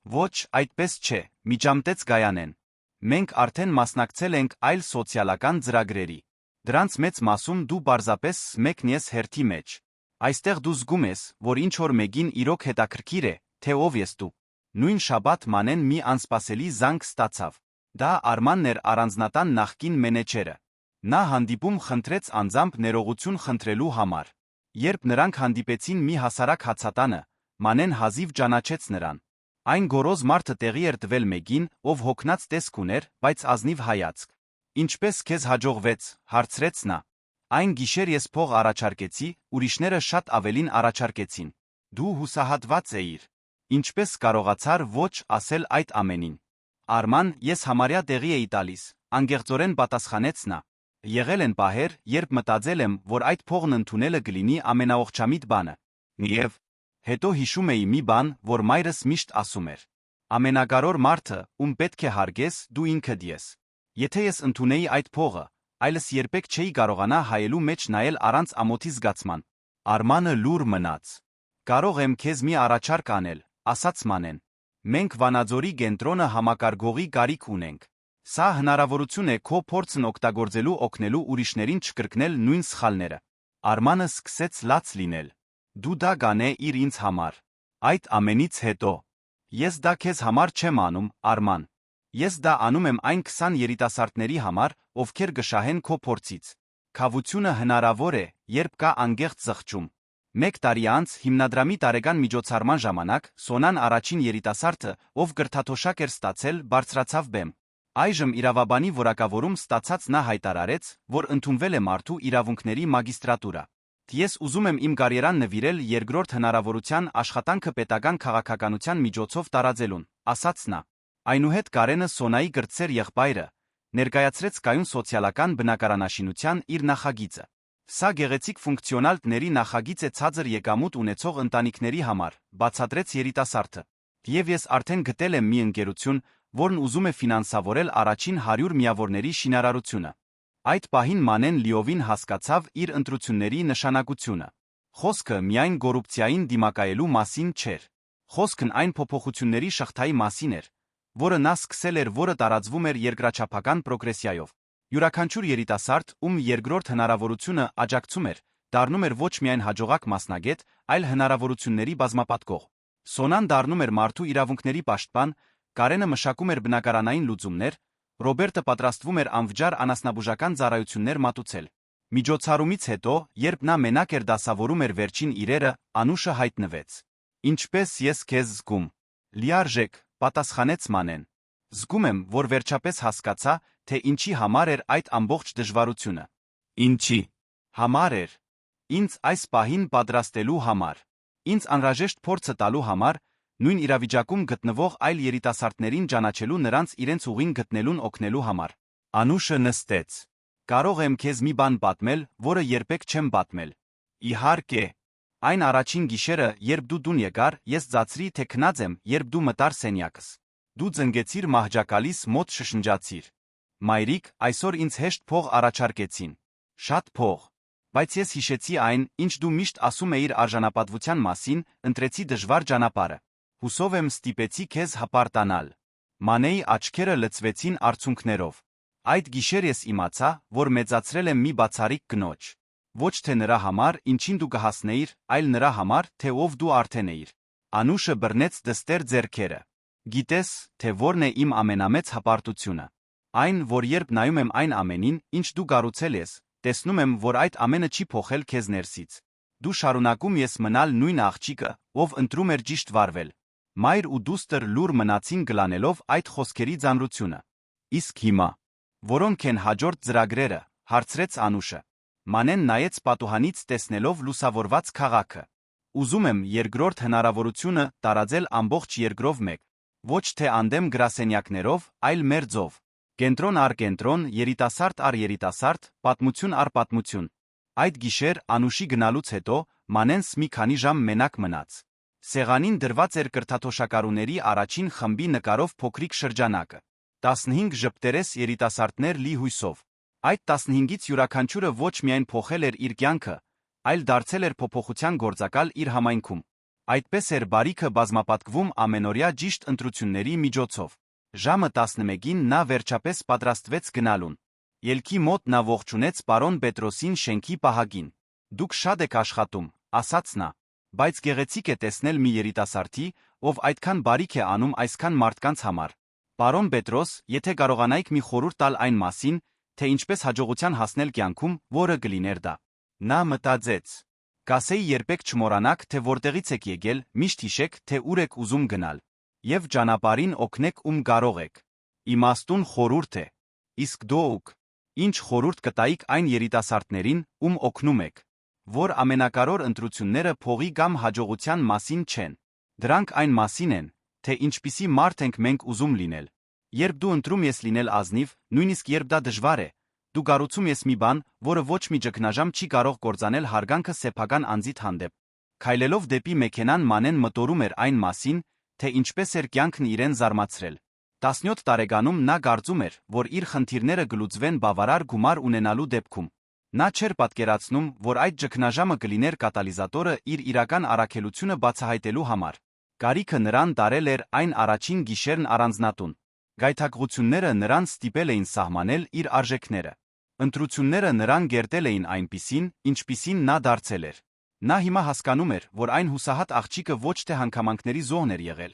Ոչ, այդպես չէ, միջամտեց Գայանեն։ Մենք արդեն մասնակցել ենք այլ սոցիալական ծրագրերի։ Դրանց մեծ մասում դու պարզապես մեկն ես հերթի մեջ։ Այստեղ դու զգում ես, որ ինչ-որ մեկին իրոք հետաքրքիր է, թե ով ես դու։ Նույն շաբաթ Մանեն մի անսպասելի զանգ ստացավ։ Դա Արմանն էր առանձնատան նախկին մենեջերը։ Նա հանդիպում խնդրեց անձամբ ներողություն խնդրելու համար։ Երբ նրանք հանդիպեցին մի հասարակ հացատանը, Մանեն հազիվ ճանաչեց նրան։ Այն գոռոզ մարդը տեղի էր տվել մեկին, ով հոգնած տեսք ուներ, բայց ազնիվ հայացք։ Ինչպես քեզ հաջողվեց, հարցրեց նա։ Այն գիշեր ես փող առաջարկեցի, ուրիշները շատ ավելին առաջարկեցին։ Դու հուսահատված էիր։ Ինչպես կարողացար ոչ ասել այդ ամենին։ Արման, ես համարյա տեղի էի տալիս, անկեղծորեն պատասխանեց նա։ Եղել են պահեր, երբ մտածել եմ, որ այդ փողն ընդունելը կլինի ամենաողջամիտ բանը։ Եվ հետո հիշում էի մի բան, որ մայրս միշտ ասում էր. ամենակարևոր մարդը, ում պետք է հարգես, դու ինքդ ես։ Եթե ես ընդունեի այդ փողը, այլս երբեք չէի կարողանա հայելու մեջ նայել առանց ամոթի զգացման։ Արմանը լուր մնաց։ Կարող եմ քեզ մի առաջարկ անել, ասաց Մանեն։ Մենք Վանաձորի կենտրոնը համակարգողի կարիք ունենք։ Սա հնարավորություն է քո փորձն օգտագործելու օգնելու ուրիշներին չկրկնել նույն սխալները։ Արմանը սկսեց լաց լինել։ Դու դա կանեիր ինձ համար։ Այդ ամենից հետո։ Ես դա քեզ համար չեմ անում, Արման։ Ես դա անում եմ այն 20 երիտասարդների համար, ովքեր կշահեն քո փորձից։ Քավությունը հնարավոր է, երբ կա անկեղծ զղջում։ 1 տարի անց հիմնադրամի տարեկան միջոցառման ժամանակ Սոնան առաջին երիտասարդը, ով կրթաթոշակ էր ստացել, բարձրացավ բեմ։ Այժմ իրավաբանի որակավորում ստացած նա հայտարարեց, որ ընդունվել է մարդու իրավունքների մագիստրատուրա։ Ես ուզում եմ իմ կարիերան նվիրել երկրորդ հնարավորության աշխատանքը պետական քաղաքականության միջոցով տարածելուն, ասաց նա։ Այնուհետ Կարենը Սոնայի կրտսեր եղբայրը ներկայացրեց կայուն սոցիալական բնակարանաշինության իր նախագիծը։ Սա գեղեցիկ ֆունկցիոնալ տների նախագիծ է ցածր եկամուտ ունեցող ընտանիքների համար, բացատրեց երիտասարդը։ Եվ ես արդեն գտել եմ մի ընկերություն, որն ուզում է ֆինանսավորել առաջին 100 միավորների շինարարությունը։ Այդ պահին Մանեն լիովին հասկացավ իր ընտրությունների նշանակությունը։ Խոսքը միայն կոռուպցիային դիմակայելու մասին չէր։ Խոսքն այն փոփոխությունների շղթայի մասին էր, որը նա սկսել էր, որը տարածվում էր երկրաչափական պրոգրեսիայով։ Յուրաքանչյուր երիտասարդ, ում երկրորդ հնարավորությունը աջակցում էր, դառնում էր ոչ միայն հաջողակ մասնագետ, այլ հնարավորությունների բազմապատկող։ Սոնան դառնում էր մարդու իրավունքների պաշտպան, Կարենը մշակում էր բնակարանային լուծումներ, Ռոբերտը պատրաստվում էր անվճար անասնաբուժական ծառայություններ մատուցել։ Միջոցառումից հետո, երբ նա մենակ էր դասավորում էր վերջին իրերը, Անուշը հայտնվեց։ Ինչպես ես քեզ զգում։ Լիարժեք, պատասխանեց Մանեն։ Զգում եմ, որ վերջապես հասկացա, թե ինչի համար էր այդ ամբողջ դժվարությունը։ Ինչի համար էր։ Ինձ այս պահին պատրաստելու համար։ Ինձ անհրաժեշտ փորձը տալու համար, նույն իրավիճակում գտնվող այլ երիտասարդներին ճանաչելու նրանց իրենց ուղին գտնելուն օգնելու համար։ Անուշը նստեց։ Կարող եմ քեզ մի բան պատմել, որը երբեք չեմ պատմել։ Իհարկե։ Այն առաջին գիշերը, երբ դու տուն եկար, ես ծացրի, թե քնած եմ, երբ դու մտար սենյակս։ Դու ծնգեցիր մահճակալիս մոտ շշնջացիր. «Մայրիկ, այսօր ինձ հեշտ փող առաջարկեցին։ Շատ փող։ Բայց ես հիշեցի այն, ինչ դու միշտ ասում էիր արժանապատվության մասին, ընտրեցի դժվար ճանապարհը։ Հուսով եմ ստիպեցի քեզ հպարտանալ»։ Մանեի աչքերը լցվեցին արցունքներով։ Այդ գիշեր ես իմացա, որ մեծացրել եմ մի բացառիկ կնոջ։ Ոչ թե նրա համար, ինչին դու կհասնեիր, այլ նրա համար, թե ով դու արդեն էիր։ Անուշը բռնեց դստեր ձեռքերը։ Գիտես, թե որն է իմ ամենամեծ հպարտությունը։ Այն, որ երբ նայում եմ այն ամենին, ինչ դու կառուցել ես, տեսնում եմ, որ այդ ամենը չի փոխել քեզ ներսից։ Դու շարունակում ես մնալ նույն աղջիկը, ով ընտրում էր ճիշտ վարվել։ Մայր ու դուստր լուր մնացին գլանելով այդ խոսքերի ծանրությունը։ Իսկ հիմա, որոնք են հաջորդ ծրագրերը, հարցրեց Անուշը։ Մանեն նայեց պատուհանից տեսնելով լուսավորված քաղաքը։ Ուզում եմ երկրորդ հնարավորությունը տարածել ամբողջ երկրով մեկ։ Ոչ թե անդեմ գրասենյակներով, այլ մեր ձով։ Կենտրոն առ կենտրոն, երիտասարդ առ երիտասարդ, պատմություն առ պատմություն։ Այդ գիշեր Անուշի գնալուց հետո Մանենս մի քանի ժամ մենակ մնաց։ Սեղանին դրված էր կրթաթոշակառուների առաջին խմբի նկարով փոքրիկ շրջանակը։ 15 ժպտերես երիտասարդներ լի հույսով։ Այդ 15-ից յուրաքանչյուրը ոչ միայն փոխել էր իր կյանքը, այլ դարձել էր փոփոխության գործակալ իր համայնքում։ Այդպես էր բարիքը բազմապատկվում ամենօրյա ճիշտ ընտրությունների միջոցով։ Ժամը 11-ին նա վերջապես պատրաստվեց գնալուն։ Ելքի մոտ նա ողջունեց պարոն Պետրոսին շենքի պահակին։ «Դուք շատ եք աշխատում», ասաց նա։ «Բայց գեղեցիկ է տեսնել մի երիտասարդի, ով այդքան բարիք է անում այսքան մարդկանց համար։ Պարոն Պետրոս, եթե կարողանայիք մի խորհուրդ տալ այն մասին, թե ինչպես հաջողության հասնել կյանքում, որը կլիներ դա»։ Նա մտածեց. «Կասեի երբեք չմոռանաք, թե որտեղից եք եկել, միշտ հիշեք, թե ուր եք ուզում գնալ։ Եվ ճանապարհին օգնեք ում կարող եք։ Իմաստուն խորհուրդ է։ Իսկ դուք ինչ խորհուրդ կտայիք այն երիտասարդներին, ում օգնում եք, որ ամենակարևոր ընտրությունները փողի կամ հաջողության մասին չեն։ Դրանք այն մասին են, թե ինչպիսի մարդ ենք մենք ուզում լինել։ Երբ դու ընտրում ես լինել ազնիվ, նույնիսկ երբ դա դժվար է, դու կառուցում ես մի բան, որը ոչ մի ճգնաժամ չի կարող կործանել հարգանքը սեփական անձիդ հանդեպ։ Քայլելով դեպի մեքենան Մանեն մտորում էր այն մասին, թե ինչպես էր կյանքն իրեն զարմացրել։ 17 տարեկանում նա կարծում էր, որ իր խնդիրները կլուծվեն բավարար գումար ունենալու դեպքում։ Նա չէր պատկերացնում, որ այդ ճգնաժամը կլիներ կատալիզատորը իր իրական առաքելությունը բացահայտելու համար։ Կարիքը նրան տարել էր այն առաջին գիշերն առանձնատուն։ Գայթակղությունները նրան ստիպել էին սահմանել իր արժեքները։ Ընտրությունները նրան գերտել էին այնպիսին, ինչպիսին նա դարձել էր։ Նա հիմա հասկանում էր, որ այն հուսահատ աղջիկը ոչ թե հանգամանքների զոհն էր եղել,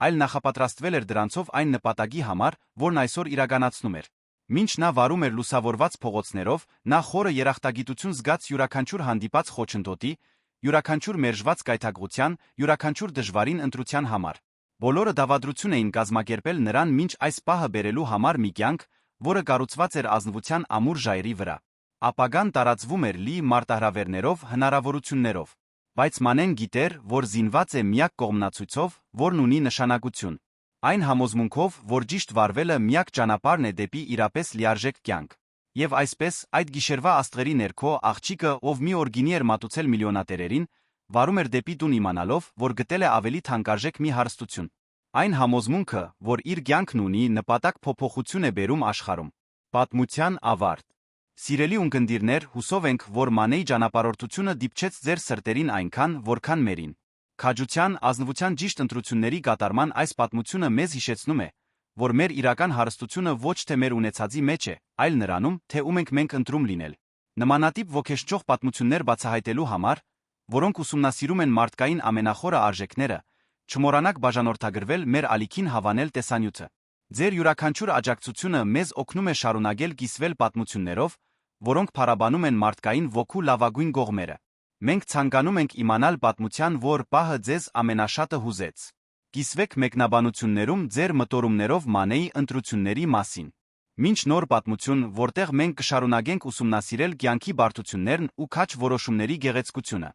այլ նախապատրաստվել էր դրանցով այն նպատակի համար, որն այսօր իրականացնում էր։ Մինչ նա վարում էր լուսավորված փողոցներով, նա խորը երախտագիտություն զգաց յուրաքանչյուր հանդիպած խոչընդոտի, յուրաքանչյուր մերժված գայթակղության, յուրաքանչյուր դժվարին ընտրության համար։ Բոլորը դավադրություն էին կազմակերպել նրան մինչ այս պահը բերելու համար մի կյանք, որը կառուցված էր ազնվության ամուր ժայռի վրա։ Ապագան տարածվում էր լի մարտահրավերներով, հնարավորություններով։ Բայց Մանեն գիտեր, որ զինված է միակ կողմնացույցով, որն ունի նշանակություն։ Այն համոզմունքով, որ ճիշտ վարվելը միակ ճանապարհն է դեպի իրապես լիարժեք կյանք։ Եվ այսպես, այդ գիշերվա աստղերի ներքո աղջիկը, ով մի օր գինի էր մատուցել միլիոնատերերին, վարում էր դեպի տուն իմանալով, որ գտել է ավելի թանկարժեք մի հարստություն։ Այն համոզմունքը, որ իր կյանքն ունի նպատակ փոփոխություն է բերում աշխարհում։ Պատմության ավարտ։ Սիրելի ունկնդիրներ, հուսով ենք, որ Մանեի ճանապարհորդությունը դիպչեց ձեր սրտերին այնքան, որքան մերին։ Քաջության, ազնվության ճիշտ ընտրությունների կատարման այս պատմությունը մեզ հիշեցնում է, որ մեր իրական հարստությունը ոչ թե մեր ունեցածի մեջ է, այլ նրանում, թե ում ենք մենք ընտրում լինել։ Նմանատիպ ոգեշնչող պատմություններ բացահայտելու համար, որոնք ուսումնասիրում են մարդկային ամենախորը արժեքները, չմոռանաք բաժանորդագրվել մեր ալիքին հավանել տեսանյութը։ Ձեր յուրաքանչյուր աջակցությունը մեզ օգնում է շարունակել կիսվել պատմություններով, որոնք փառաբանում են մարդկային ոգու լավագույն կողմերը։ Մենք ցանկանում ենք իմանալ պատմության որ պահը ձեզ ամենաշատը հուզեց։ Կիսվեք մեկնաբանություններում ձեր մտորումներով Մանեի ընտրությունների մասին։ Մինչ նոր պատմություն, որտեղ մենք կշարունակենք ուսումնասիրել կյանքի բարդություններն ու քաջ որոշումների գեղեցկությունը։